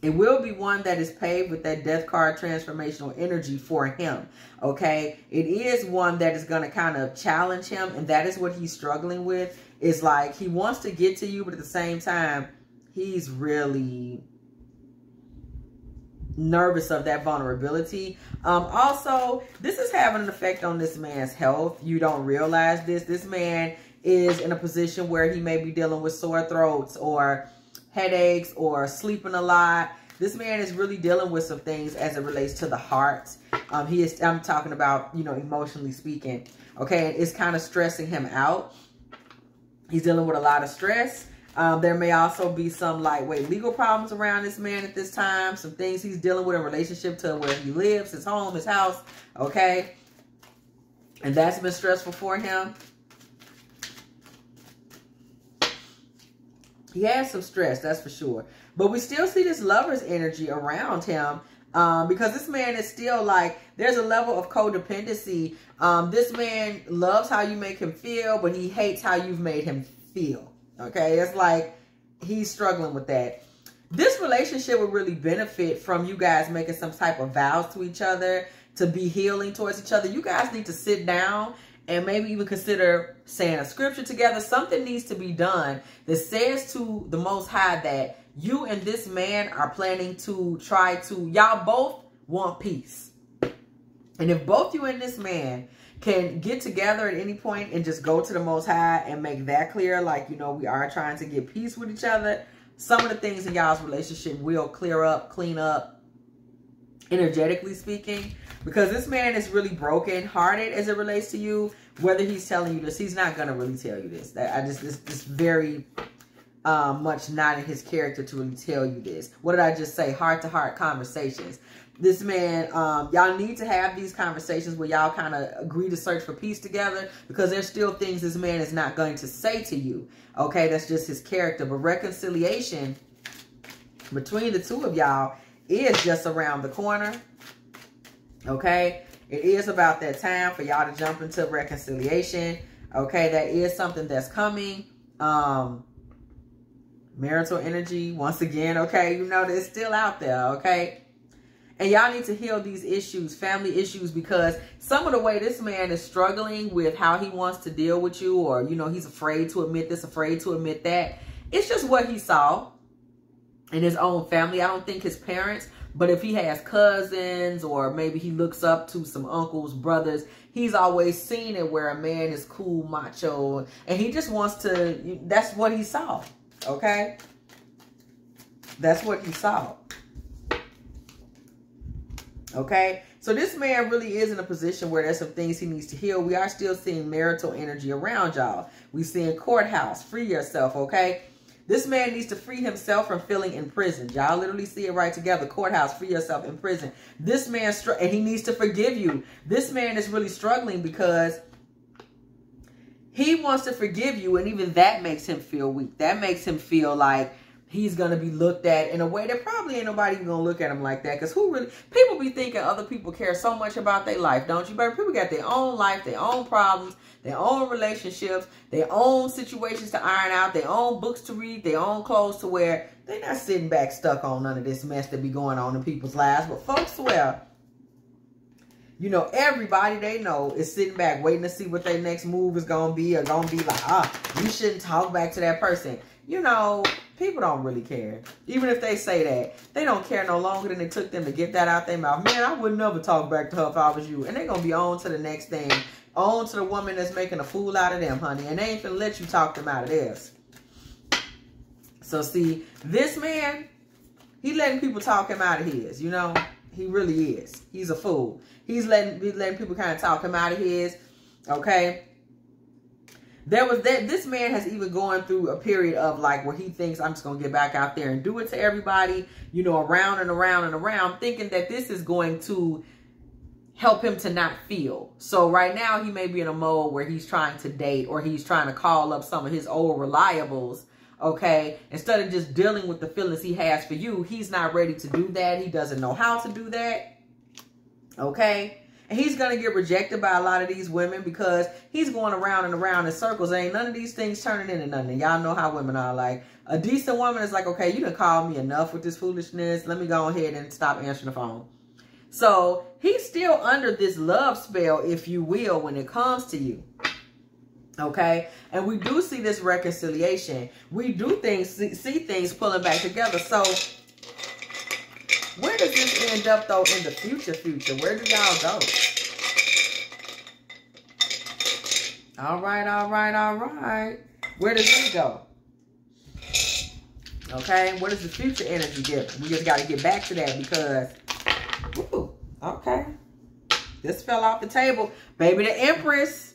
it will be one that is paved with that death card transformational energy for him, okay? It is one that is going to kind of challenge him, and that is what he's struggling with. It's like he wants to get to you, but at the same time, he's really nervous of that vulnerability. Also, this is having an effect on this man's health. You don't realize this. This man is in a position where he may be dealing with sore throats or headaches or sleeping a lot. This man is really dealing with some things as it relates to the heart. I'm talking about, you know, emotionally speaking. Okay, and it's kind of stressing him out. He's dealing with a lot of stress. There may also be some lightweight legal problems around this man at this time. Some things he's dealing with in relationship to where he lives, his home, his house. Okay, and that's been stressful for him. He has some stress, that's for sure. But we still see this lover's energy around him. Because this man is still like, there's a level of codependency. This man loves how you make him feel, but he hates how you've made him feel. Okay, it's like he's struggling with that. This relationship would really benefit from you guys making some type of vows to each other, to be healing towards each other. You guys need to sit down and maybe even consider saying a scripture together. Something needs to be done that says to the Most High that you and this man are planning to try to, y'all both want peace. And if both you and this man can get together at any point and just go to the Most High and make that clear, like, you know, we are trying to get peace with each other, some of the things in y'all's relationship will clear up, clean up, energetically speaking. Because this man is really broken hearted as it relates to you. Whether he's telling you this, he's not going to really tell you this. It's very much not in his character to really tell you this. What did I just say? Heart-to-heart conversations. This man, y'all need to have these conversations where y'all kind of agree to search for peace together, because there's still things this man is not going to say to you. Okay, that's just his character. But reconciliation between the two of y'all is just around the corner. Okay, it is about that time for y'all to jump into reconciliation. Okay, that is something that's coming. Marital energy, once again, okay, you know, it's still out there, okay? And y'all need to heal these issues, family issues, because some of the way this man is struggling with how he wants to deal with you, or, you know, he's afraid to admit this, afraid to admit that. It's just what he saw in his own family. I don't think his parents, but if he has cousins, or maybe he looks up to some uncles, brothers, he's always seen it where a man is cool, macho, and he just wants to, that's what he saw. Okay? That's what he saw. Okay? So this man really is in a position where there's some things he needs to heal. We are still seeing marital energy around y'all. We seeing courthouse. Free yourself, okay? This man needs to free himself from feeling imprisoned. Y'all literally see it right together. Courthouse, free yourself, in prison. This man, and he needs to forgive you. This man is really struggling because he wants to forgive you, and even that makes him feel weak. That makes him feel like he's going to be looked at in a way that probably ain't nobody going to look at him like that. Because who really, people be thinking other people care so much about their life, don't you, baby? People got their own life, their own problems, their own relationships, their own situations to iron out, their own books to read, their own clothes to wear. They're not sitting back stuck on none of this mess that be going on in people's lives. But folks swear, you know, everybody they know is sitting back waiting to see what their next move is going to be, or going to be like, you shouldn't talk back to that person. You know, people don't really care. Even if they say that, they don't care no longer than it took them to get that out their mouth. Man, I would never talk back to her if I was you. And they're going to be on to the next thing. On to the woman that's making a fool out of them, honey. And they ain't finna let you talk them out of this. So see, this man, he letting people talk him out of his, you know. He really is. He's a fool. He's letting people kind of talk him out of his. Okay. This man has even gone through a period of like where he thinks, I'm just going to get back out there and do it to everybody, you know, around and around and around, thinking that this is going to help him to not feel. So right now he may be in a mode where he's trying to date, or he's trying to call up some of his old reliables. Okay, instead of just dealing with the feelings he has for you, he's not ready to do that. He doesn't know how to do that. Okay, and he's going to get rejected by a lot of these women because he's going around and around in circles. Ain't none of these things turning into nothing. Y'all know how women are. Like, a decent woman is like, okay, you done called me enough with this foolishness. Let me go ahead and stop answering the phone. So he's still under this love spell, if you will, when it comes to you. Okay, and we do see this reconciliation. We do see things pulling back together. So where does this end up, though, in the future? Where do y'all go? All right. Where does this go? Okay, what is the future energy giving? We just got to get back to that because, ooh, okay, this fell off the table. Baby, the Empress,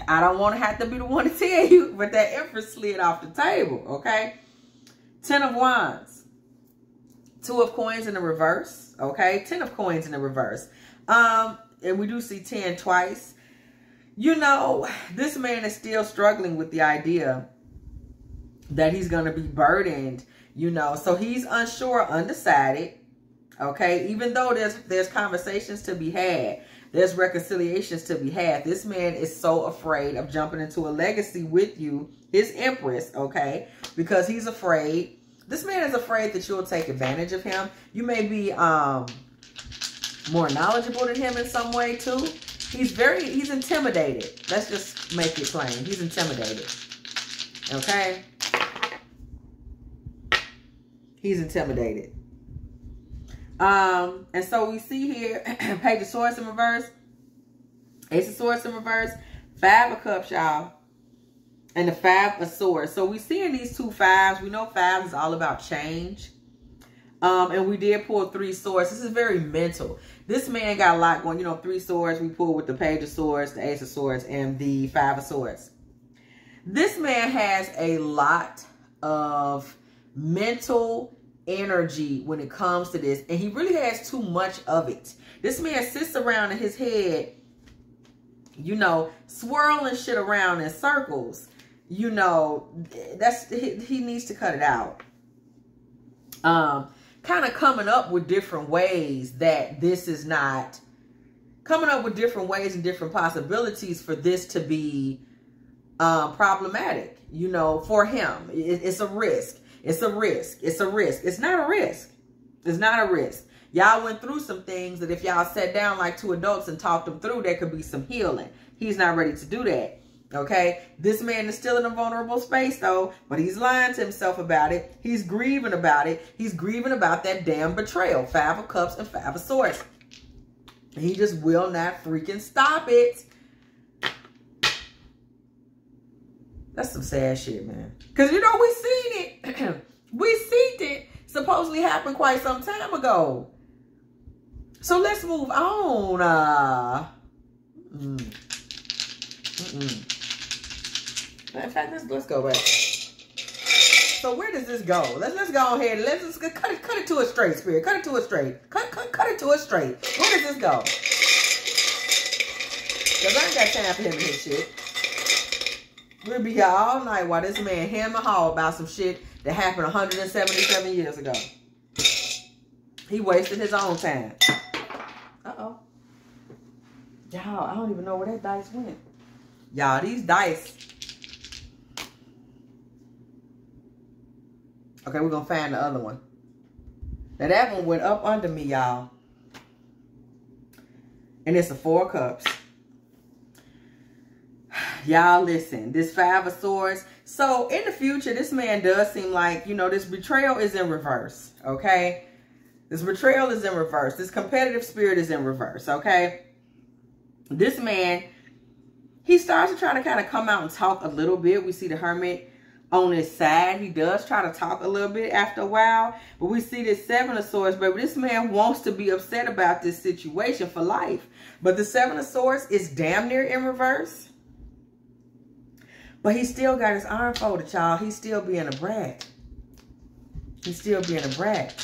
I don't want to have to be the one to tell you, but that Empress slid off the table, okay? 10 of Wands, 2 of Coins in the reverse, okay? 10 of Coins in the reverse. And we do see 10 twice. You know, this man is still struggling with the idea that he's going to be burdened, you know. So he's unsure, undecided, okay? Even though there's conversations to be had, there's reconciliations to be had, this man is so afraid of jumping into a legacy with you, his Empress, okay? Because he's afraid. This man is afraid that you'll take advantage of him. You may be more knowledgeable than him in some way, too. He's intimidated. Let's just make it plain. He's intimidated, okay? He's intimidated. And so we see here, Page of Swords in reverse, Ace of Swords in reverse, 5 of Cups, y'all, and the 5 of Swords. So we see in these 2 5s, we know 5 is all about change. And we did pull 3 swords. This is very mental. This man got a lot going. You know, 3 swords we pulled with the Page of Swords, the Ace of Swords, and the 5 of Swords. This man has a lot of mental energy when it comes to this, and he really has too much of it. This man sits around in his head, you know, swirling shit around in circles. You know, he needs to cut it out. Kind of coming up with different ways that this is not, coming up with different ways and different possibilities for this to be problematic, you know, for him. It's a risk. It's a risk. It's a risk. It's not a risk. It's not a risk. Y'all went through some things that if y'all sat down like 2 adults and talked them through, there could be some healing. He's not ready to do that. Okay, this man is still in a vulnerable space though, but he's lying to himself about it. He's grieving about it. He's grieving about that damn betrayal. 5 of Cups and 5 of Swords. And he just will not freaking stop it. That's some sad shit, man. Because, you know, we seen it. We seen it supposedly happen quite some time ago. So let's move on. In fact, let's go back. So where does this go? Let's go ahead. Let's just cut it to a straight, Spirit. Cut it to a straight. Cut it to a straight. Where does this go? Because I ain't got time for him and his shit. We'll be here all night while this man hem and haw about some shit that happened 177 years ago. He wasted his own time. Uh-oh. Y'all, I don't even know where that dice went. Y'all, these dice. Okay, we're going to find the other one. Now, that one went up under me, y'all. And it's a 4 of Cups. Y'all, listen. This 5 of Swords. So, in the future, this man does seem like, you know, this betrayal is in reverse. Okay? This betrayal is in reverse. This competitive spirit is in reverse. Okay? This man, he starts to try to kind of come out and talk a little bit. We see the Hermit on his side. He does try to talk a little bit after a while. But we see this 7 of Swords, baby. This man wants to be upset about this situation for life. But the 7 of Swords is damn near in reverse. But he still got his arm folded, y'all. He's still being a brat. He's still being a brat.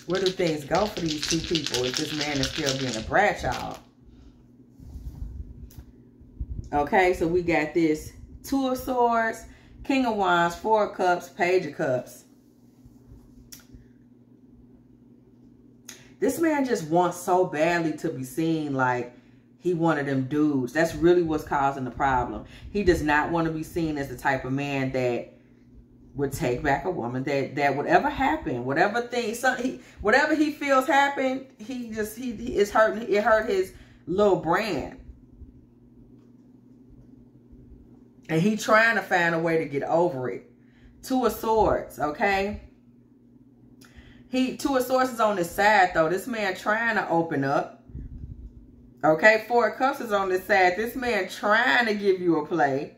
Where do things go for these 2 people if this man is still being a brat, y'all? Okay, so we got this 2 of Swords, King of Wands, 4 of Cups, Page of Cups. This man just wants so badly to be seen like he one of them dudes. That's really what's causing the problem. He does not want to be seen as the type of man that would take back a woman. That whatever happened, whatever thing, whatever he feels happened, he is hurting. It hurt his little brand. And he trying to find a way to get over it. 2 of Swords, okay? 2 of Swords is on this side, though. This man trying to open up. Okay, 4 of Cups is on this side. This man trying to give you a play.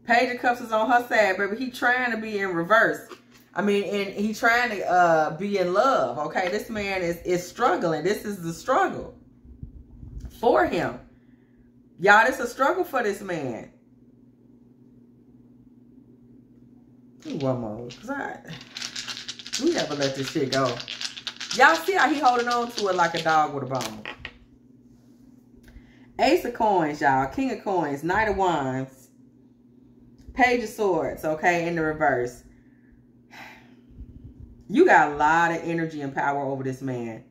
Page of Cups is on her side, baby. He trying to be in reverse. I mean, and he trying to be in love, okay? This man is struggling. This is the struggle for him. Y'all, this is a struggle for this man. One more, because we never let this shit go. Y'all see how he holding on to it like a dog with a bone. Ace of Coins, y'all. King of Coins. Knight of Wands. Page of Swords, okay, in the reverse. You got a lot of energy and power over this man,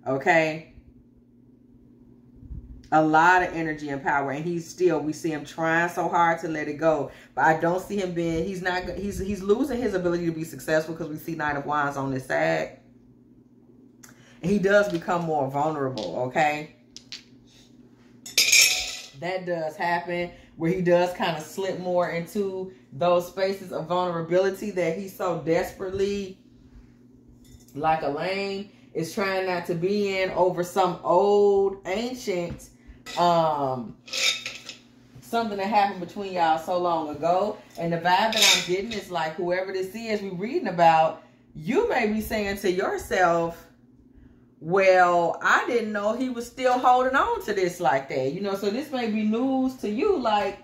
okay? A lot of energy and power, and we see him trying so hard to let it go, but I don't see him being, he's losing his ability to be successful because we see Knight of Wands on this side. And he does become more vulnerable, okay? That does happen, where he does kind of slip more into those spaces of vulnerability that he so desperately, like a lame, is trying not to be in over some old, ancient, something that happened between y'all so long ago. And the vibe that I'm getting is like, whoever this is we reading about, you may be saying to yourself, well, I didn't know he was still holding on to this like that. You know, so this may be news to you. Like,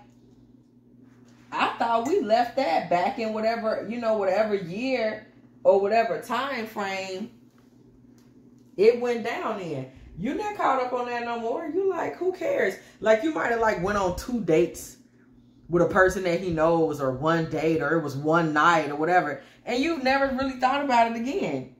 I thought we left that back in whatever, you know, whatever year or whatever time frame it went down in. You're not caught up on that no more. You like, who cares? Like, you might have like went on 2 dates with a person that he knows, or 1 date, or it was 1 night or whatever, and you've never really thought about it again.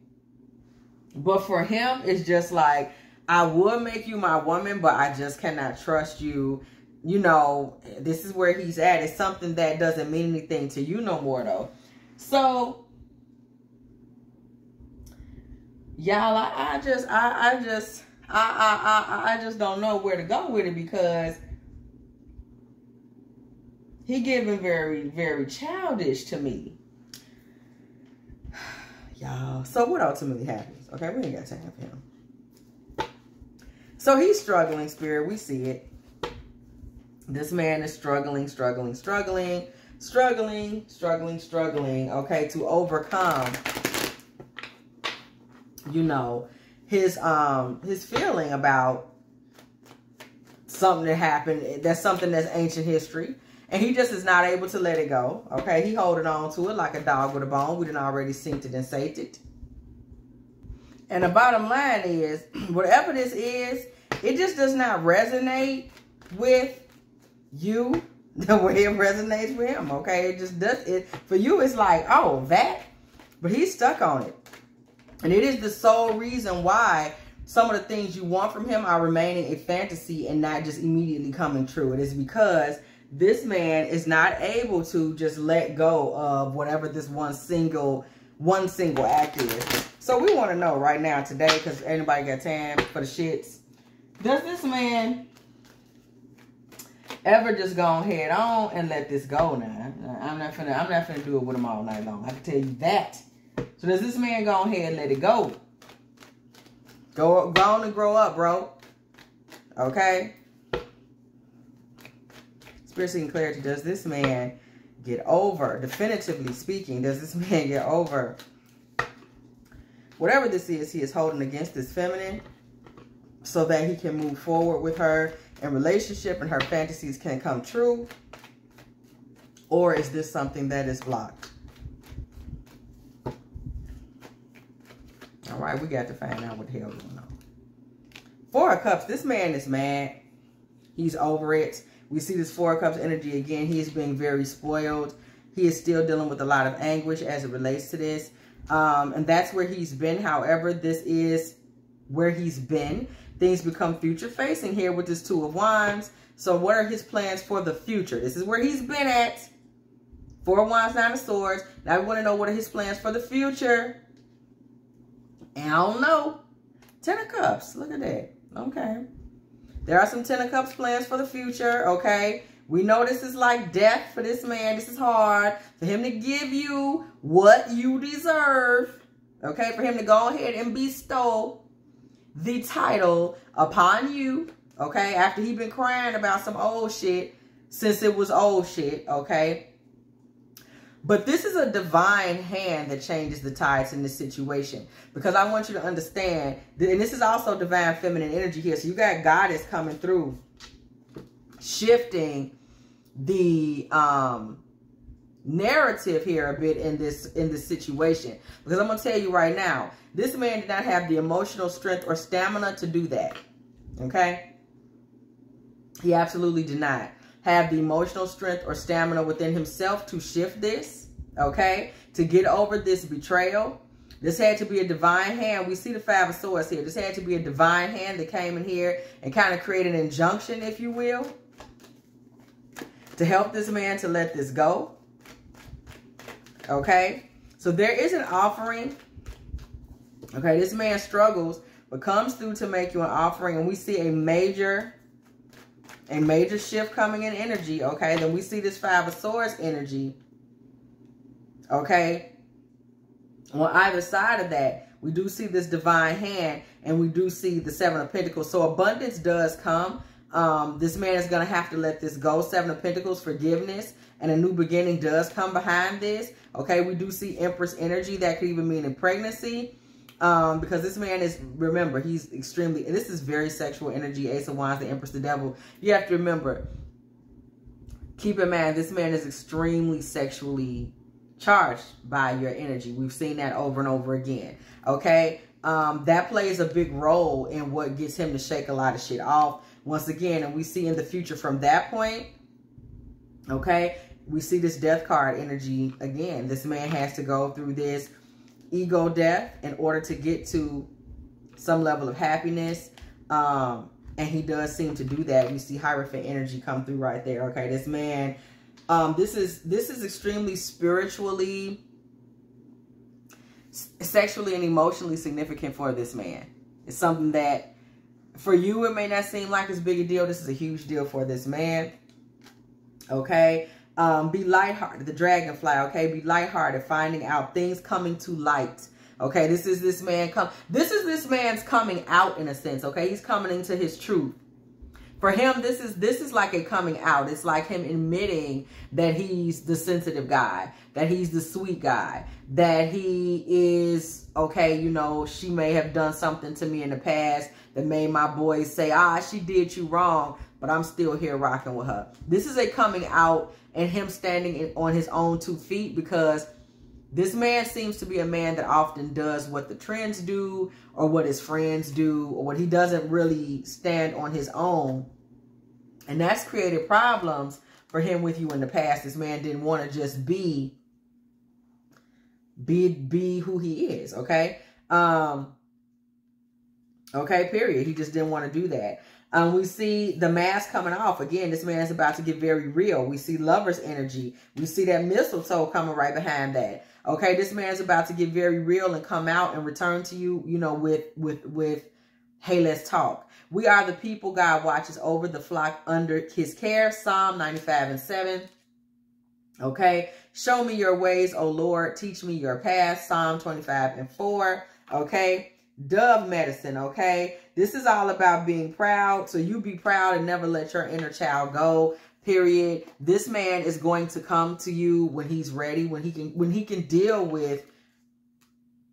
But for him, it's just like, I would make you my woman, but I just cannot trust you. You know, this is where he's at. It's something that doesn't mean anything to you no more, though. So, y'all, I just don't know where to go with it, because he giving very, very childish to me. Y'all, so what ultimately happens? Okay, we ain't got time for him. So he's struggling, Spirit. We see it. This man is struggling, okay, to overcome, you know, his feeling about something that happened. That's something that's ancient history. And he just is not able to let it go. Okay, he holding on to it like a dog with a bone. We done already synced it and saved it. And the bottom line is, whatever this is, it just does not resonate with you the way it resonates with him. Okay, it just does. It for you, it's like, oh, that. But he's stuck on it. And it is the sole reason why some of the things you want from him are remaining a fantasy and not just immediately coming true. It is because this man is not able to just let go of whatever this one single act is. So we want to know right now today, because anybody got time for the shits, does this man ever just go head on and let this go now? I'm not finna do it with him all night long. I can tell you that. So does this man go ahead and let it go? Go on and grow up, bro. Okay? Spirit seeking clarity. Does this man get over, definitively speaking, does this man get over whatever this is he is holding against this feminine, so that he can move forward with her in relationship and her fantasies can come true? Or is this something that is blocked? All right, we got to find out what the hell going on. 4 of Cups. This man is mad. He's over it. We see this 4 of Cups energy again. He is being very spoiled. He is still dealing with a lot of anguish as it relates to this. And that's where he's been. However, this is where he's been. Things become future facing here with this 2 of Wands. So what are his plans for the future? This is where he's been at. 4 of Wands, 9 of Swords. Now we want to know what are his plans for the future. And I don't know. 10 of Cups. Look at that. Okay. There are some 10 of Cups plans for the future. Okay. We know this is like death for this man. This is hard for him to give you what you deserve. Okay. For him to go ahead and bestow the title upon you. Okay. After he been crying about some old shit since it was old shit. Okay. But this is a divine hand that changes the tides in this situation. Because I want you to understand, and this is also divine feminine energy here. So you got Goddess coming through, shifting the narrative here a bit in this situation. Because I'm going to tell you right now, this man did not have the emotional strength or stamina to do that. Okay? He absolutely did not have the emotional strength or stamina within himself to shift this, okay, to get over this betrayal. This had to be a divine hand. We see the Five of Swords here. This had to be a divine hand that came in here and kind of created an injunction, if you will, to help this man to let this go, okay? So there is an offering, okay? This man struggles, but comes through to make you an offering, and we see a major shift coming in energy, okay? Then we see this Five of Swords energy, okay? On either side of that, we do see this divine hand, and we do see the Seven of Pentacles. So abundance does come. This man is going to have to let this go. Seven of Pentacles, forgiveness, and a new beginning does come behind this, okay? We do see Empress energy. That could even mean in pregnancy. Because this man is, remember, he's extremely, and this is very sexual energy, Ace of Wands, the Empress, the Devil. You have to remember, keep in mind, this man is extremely sexually charged by your energy. We've seen that over and over again, okay? That plays a big role in what gets him to shake a lot of shit off once again, and we see in the future from that point, okay? We see this Death card energy again. This man has to go through this ego death in order to get to some level of happiness, and he does seem to do that. You see Hierophant energy come through right there. Okay, this man, this is extremely spiritually, sexually, and emotionally significant for this man. It's something that for you it may not seem like it's big a deal. This is a huge deal for this man. Okay. Be lighthearted, the dragonfly, okay? Be lighthearted, finding out things coming to light, okay? This is this man's coming out in a sense, okay? He's coming into his truth. For him, this is like a coming out. It's like him admitting that he's the sensitive guy, that he's the sweet guy, that he is, okay, you know, she may have done something to me in the past that made my boys say, she did you wrong, but I'm still here rocking with her. This is a coming out and him standing on his own 2 feet, because this man seems to be a man that often does what the trends do or what his friends do, or what he doesn't really stand on his own. And that's created problems for him with you in the past. This man didn't want to just be who he is, okay? Okay, period. He just didn't want to do that. We see the mask coming off. Again, this man is about to get very real. We see Lover's energy. We see that mistletoe coming right behind that. Okay, this man is about to get very real and come out and return to you, you know, with hey, let's talk. We are the people God watches over, the flock under his care. Psalm 95:7. Okay, show me your ways, O Lord. Teach me your path. Psalm 25:4. Okay. Dove medicine, okay? This is all about being proud. So you be proud and never let your inner child go, period. This man is going to come to you when he's ready, when he can deal with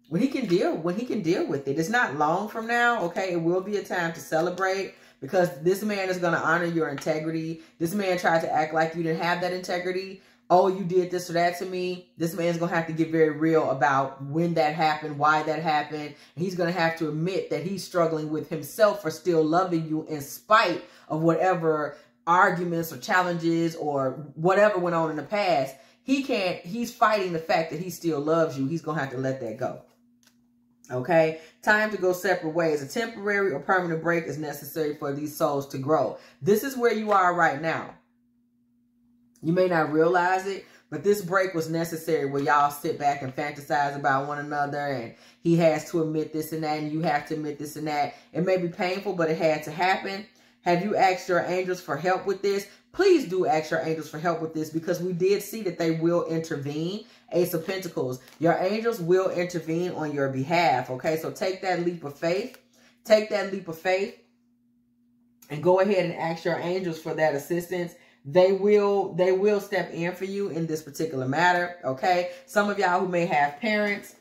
it. It's not long from now, okay? It will be a time to celebrate, because this man is going to honor your integrity. This man tried to act like you didn't have that integrity. Oh, you did this or that to me. This man's going to have to get very real about when that happened, why that happened. And he's going to have to admit that he's struggling with himself for still loving you in spite of whatever arguments or challenges or whatever went on in the past. He's fighting the fact that he still loves you. He's going to have to let that go. Okay, time to go separate ways. A temporary or permanent break is necessary for these souls to grow. This is where you are right now. You may not realize it, but this break was necessary, where y'all sit back and fantasize about one another, and he has to admit this and that, and you have to admit this and that. It may be painful, but it had to happen. Have you asked your angels for help with this? Please do ask your angels for help with this, because we did see that they will intervene. Ace of Pentacles. Your angels will intervene on your behalf, okay? So take that leap of faith. Take that leap of faith and go ahead and ask your angels for that assistance. they will step in for you in this particular matter, okay? Some of y'all who may have parents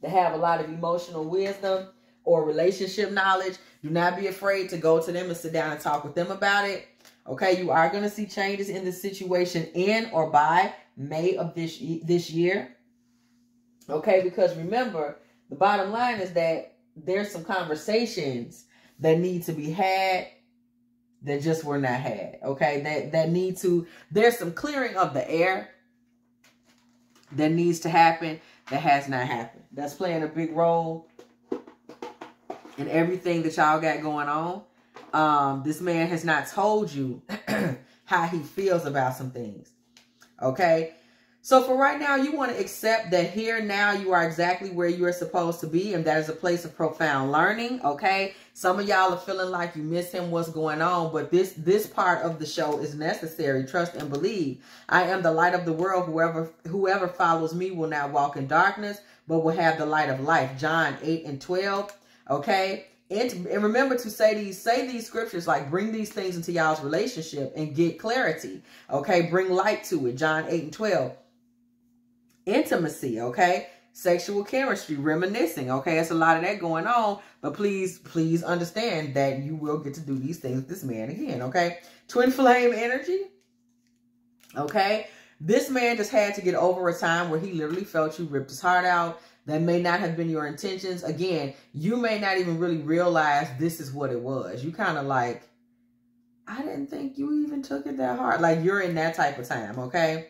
that have a lot of emotional wisdom or relationship knowledge, do not be afraid to go to them and sit down and talk with them about it. Okay, you are going to see changes in this situation in or by May of this year. Okay, because remember, the bottom line is that there's some conversations that need to be had that just were not had. Okay, that need to, there's some clearing of the air that needs to happen that has not happened. That's playing a big role in everything that y'all got going on. This man has not told you how he feels about some things. Okay. So for right now, you want to accept that here now you are exactly where you are supposed to be. And that is a place of profound learning. Okay. Some of y'all are feeling like you miss him, what's going on. But this part of the show is necessary. Trust and believe. I am the light of the world. Whoever follows me will not walk in darkness, but will have the light of life. John 8:12. Okay. And remember to say these scriptures, like bring these things into y'all's relationship and get clarity. Okay. Bring light to it. John 8:12. Intimacy. Okay. Sexual chemistry, reminiscing. Okay. It's a lot of that going on, but please understand that you will get to do these things with this man again. Okay. Twin flame energy. Okay. This man just had to get over a time where he literally felt you ripped his heart out. That may not have been your intentions. Again, you may not even really realize this is what it was. You kind of like, I didn't think you even took it that hard. Like you're in that type of time, okay?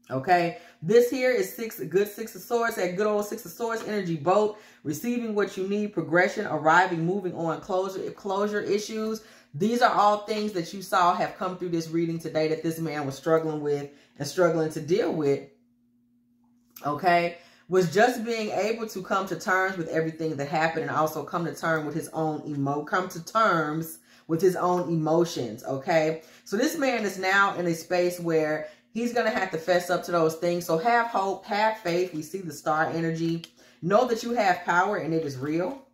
Okay. This here is good Six of Swords, that good old Six of Swords energy boat, receiving what you need, progression, arriving, moving on, closure issues. These are all things that you saw have come through this reading today that this man was struggling with and struggling to deal with. Okay. Was just being able to come to terms with everything that happened and also come to terms with his own emotions, okay? So this man is now in a space where he's going to have to fess up to those things. So have hope, have faith. We see the star energy. Know that you have power and it is real.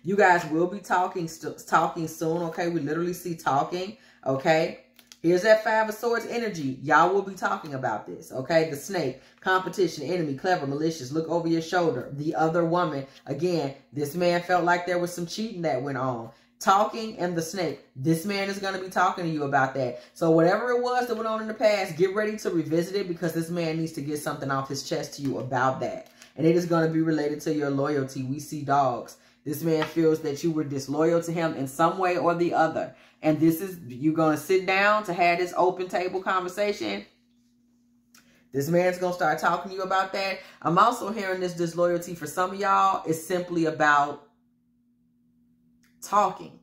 You guys will be talking soon, okay? We literally see talking, okay? Here's that Five of Swords energy. Y'all will be talking about this, okay? The snake, competition, enemy, clever, malicious, look over your shoulder. The other woman. Again, this man felt like there was some cheating that went on. Talking and the snake. This man is going to be talking to you about that. So whatever it was that went on in the past, get ready to revisit it because this man needs to get something off his chest to you about that. And it is going to be related to your loyalty. We see dogs. This man feels that you were disloyal to him in some way or the other. And this is, you're going to sit down to have this open table conversation. This man's going to start talking to you about that. I'm also hearing this disloyalty for some of y'all is simply about talking.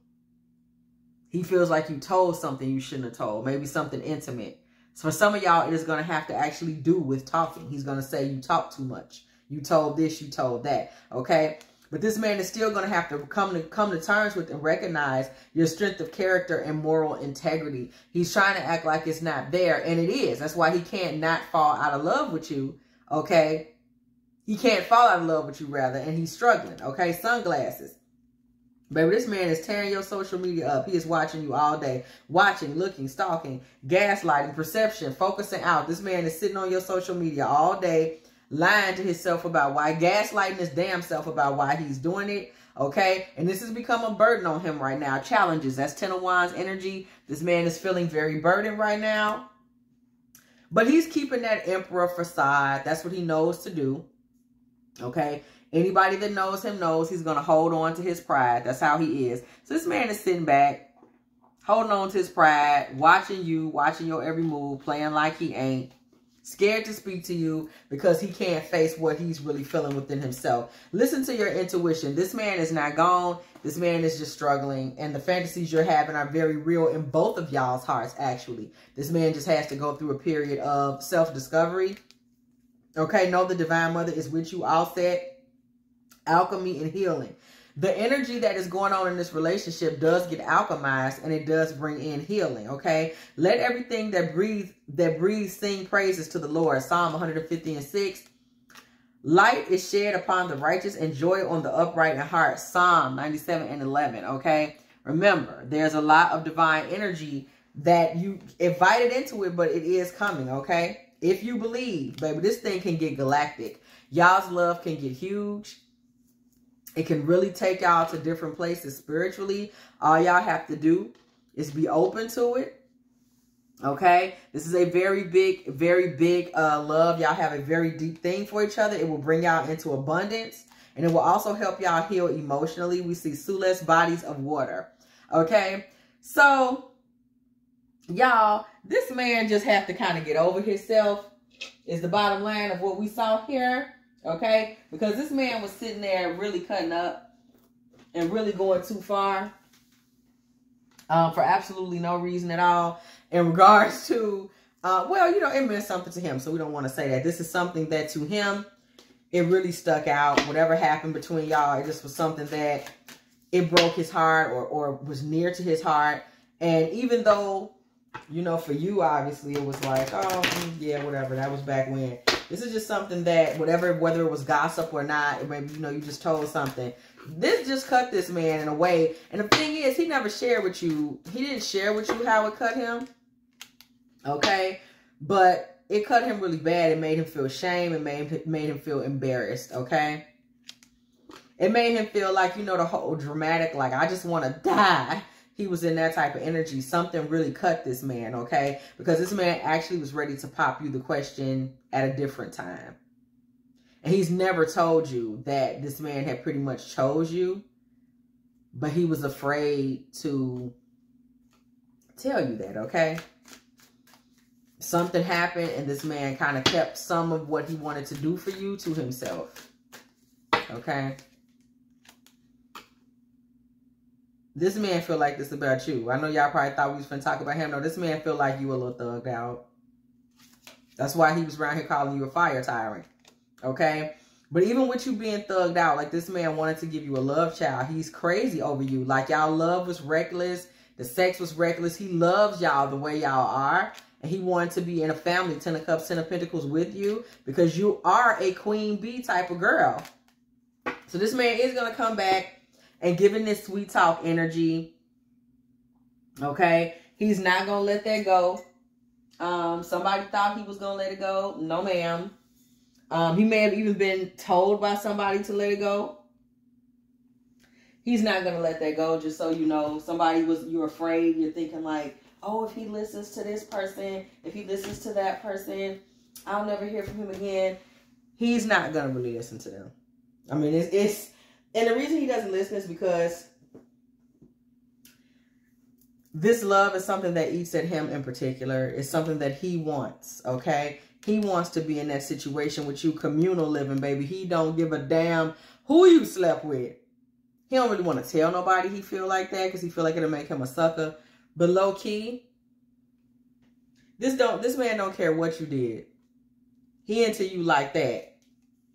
He feels like you told something you shouldn't have told. Maybe something intimate. So for some of y'all, it is going to have to actually do with talking. He's going to say you talk too much. You told this, you told that. Okay. But this man is still going to have to come to terms with and recognize your strength of character and moral integrity. He's trying to act like it's not there, and it is. That's why he can't not fall out of love with you, okay? He can't fall out of love with you, rather, and he's struggling, okay? Sunglasses. Baby, this man is tearing your social media up. He is watching you all day. Watching, looking, stalking, gaslighting, perception, focusing out. This man is sitting on your social media all day, lying to himself about why, gaslighting his damn self about why he's doing it, okay? And this has become a burden on him right now. Challenges, that's Ten of Wands energy. This man is feeling very burdened right now. But he's keeping that emperor facade. That's what he knows to do, okay? Anybody that knows him knows he's going to hold on to his pride. That's how he is. So this man is sitting back, holding on to his pride, watching you, watching your every move, playing like he ain't. Scared to speak to you because he can't face what he's really feeling within himself. Listen to your intuition. This man is not gone. This man is just struggling. And the fantasies you're having are very real in both of y'all's hearts, actually. This man just has to go through a period of self-discovery. Okay, know the Divine Mother is with you, all set. Alchemy and healing. The energy that is going on in this relationship does get alchemized and it does bring in healing, okay? Let everything that breathes sing praises to the Lord. Psalm 150:6. Light is shed upon the righteous and joy on the upright in heart. Psalm 97:11, okay? Remember, there's a lot of divine energy that you invited into it, but it is coming, okay? If you believe, baby, this thing can get galactic. Y'all's love can get huge. It can really take y'all to different places spiritually. All y'all have to do is be open to it. Okay? This is a very big love. Y'all have a very deep thing for each other. It will bring y'all into abundance. And it will also help y'all heal emotionally. We see soulless bodies of water. Okay? So, y'all, this man just have to kind of get over himself is the bottom line of what we saw here. Okay? Because this man was sitting there really cutting up and really going too far for absolutely no reason at all in regards to, well, you know, it meant something to him. So we don't want to say that. This is something that to him, it really stuck out. Whatever happened between y'all, it just was something that it broke his heart or was near to his heart. And even though, you know, for you, obviously, it was like, oh, yeah, whatever. That was back when. This is just something that, whether it was gossip or not, maybe, you know, you just told something. This just cut this man in a way. And the thing is, he never shared with you. He didn't share with you how it cut him. Okay? But it cut him really bad. It made him feel shame. It made him feel embarrassed. Okay? It made him feel like, you know, the whole dramatic, like, I just want to die. He was in that type of energy. Something really cut this man, okay? Because this man actually was ready to pop you the question at a different time. And he's never told you that this man had pretty much chose you. But he was afraid to tell you that, okay? Something happened and this man kind of kept some of what he wanted to do for you to himself. Okay? This man feel like this about you. I know y'all probably thought we was finna talk about him. No, this man feel like you a little thugged out. That's why he was around here calling you a fire tyrant. Okay? But even with you being thugged out, like this man wanted to give you a love child. He's crazy over you. Like y'all love was reckless. The sex was reckless. He loves y'all the way y'all are. And he wanted to be in a family, 10 of Cups, 10 of Pentacles with you. Because you are a queen bee type of girl. So this man is going to come back and giving this sweet talk energy. Okay? He's not going to let that go. Somebody thought he was going to let it go. No, ma'am. He may have even been told by somebody to let it go. He's not going to let that go, just so you know. You're afraid. You're thinking like, oh, if he listens to this person, if he listens to that person, I'll never hear from him again. He's not going to really listen to them. I mean, and the reason he doesn't listen is because this love is something that eats at him in particular. It's something that he wants, okay? He wants to be in that situation with you, communal living, baby. He don't give a damn who you slept with. He don't really want to tell nobody he feel like that because he feel like it'll make him a sucker. But low key, this man don't care what you did. He into you like that,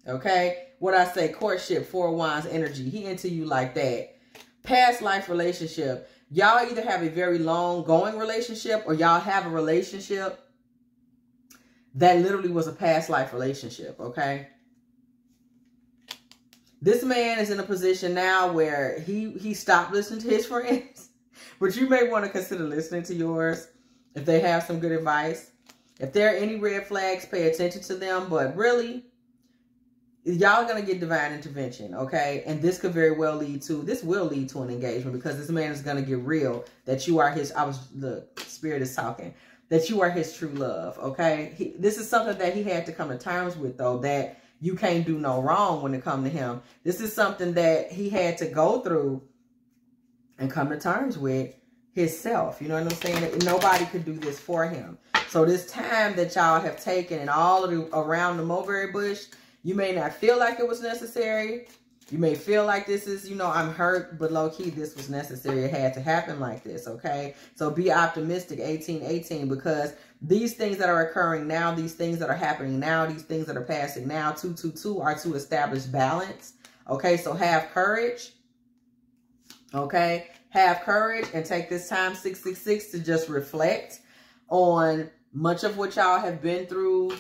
okay? What I say, courtship, 4 of Wands energy. He into you like that. Past life relationship. Y'all either have a very long going relationship or y'all have a relationship that literally was a past life relationship, okay? This man is in a position now where he stopped listening to his friends. But you may want to consider listening to yours if they have some good advice. If there are any red flags, pay attention to them. But really, y'all are going to get divine intervention, okay? And this could very well lead to an engagement because this man is going to get real that you are his, the spirit is talking, that you are his true love, okay? This is something that he had to come to terms with, though, that you can't do no wrong when it comes to him. This is something that he had to go through and come to terms with himself. You know what I'm saying? Nobody could do this for him. So this time that y'all have taken and all of the around the mulberry bush, you may not feel like it was necessary. You may feel like this is, you know, I'm hurt, but low-key, this was necessary. It had to happen like this, okay? So be optimistic, 1818, because these things that are occurring now, these things that are happening now, these things that are passing now, 222 are to establish balance, okay? So have courage, okay? Have courage and take this time, 666, to just reflect on much of what y'all have been through,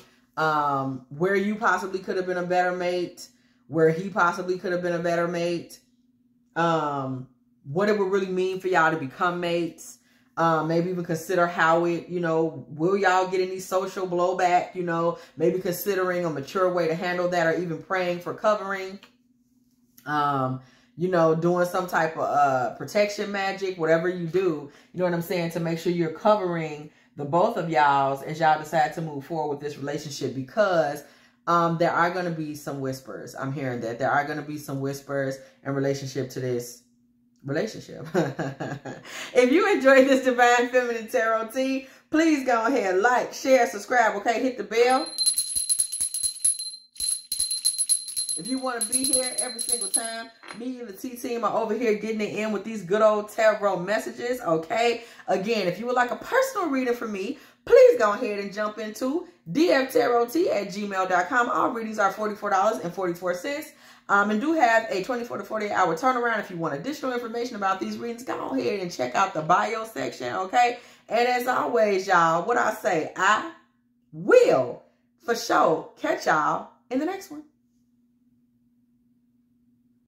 where you possibly could have been a better mate, where he possibly could have been a better mate. what it would really mean for y'all to become mates. Maybe even consider how it, you know, will y'all get any social blowback, you know, maybe considering a mature way to handle that, or even praying for covering, you know, doing some type of protection magic, whatever you do, you know what I'm saying, to make sure you're covering the both of y'all's as y'all decide to move forward with this relationship, because there are going to be some whispers. I'm hearing that there are going to be some whispers in relationship to this relationship. If you enjoyed this Divine Feminine Tarot tea, please go ahead, like, share, subscribe, okay? Hit the bell. If you want to be here every single time, me and the T-Team are over here getting it in with these good old tarot messages, okay? Again, if you would like a personal reading from me, please go ahead and jump into dftarottea@gmail.com. All readings are $44.44. And do have a 24 to 48 hour turnaround. If you want additional information about these readings, go ahead and check out the bio section, okay? And as always, y'all, what I say, I will for sure catch y'all in the next one.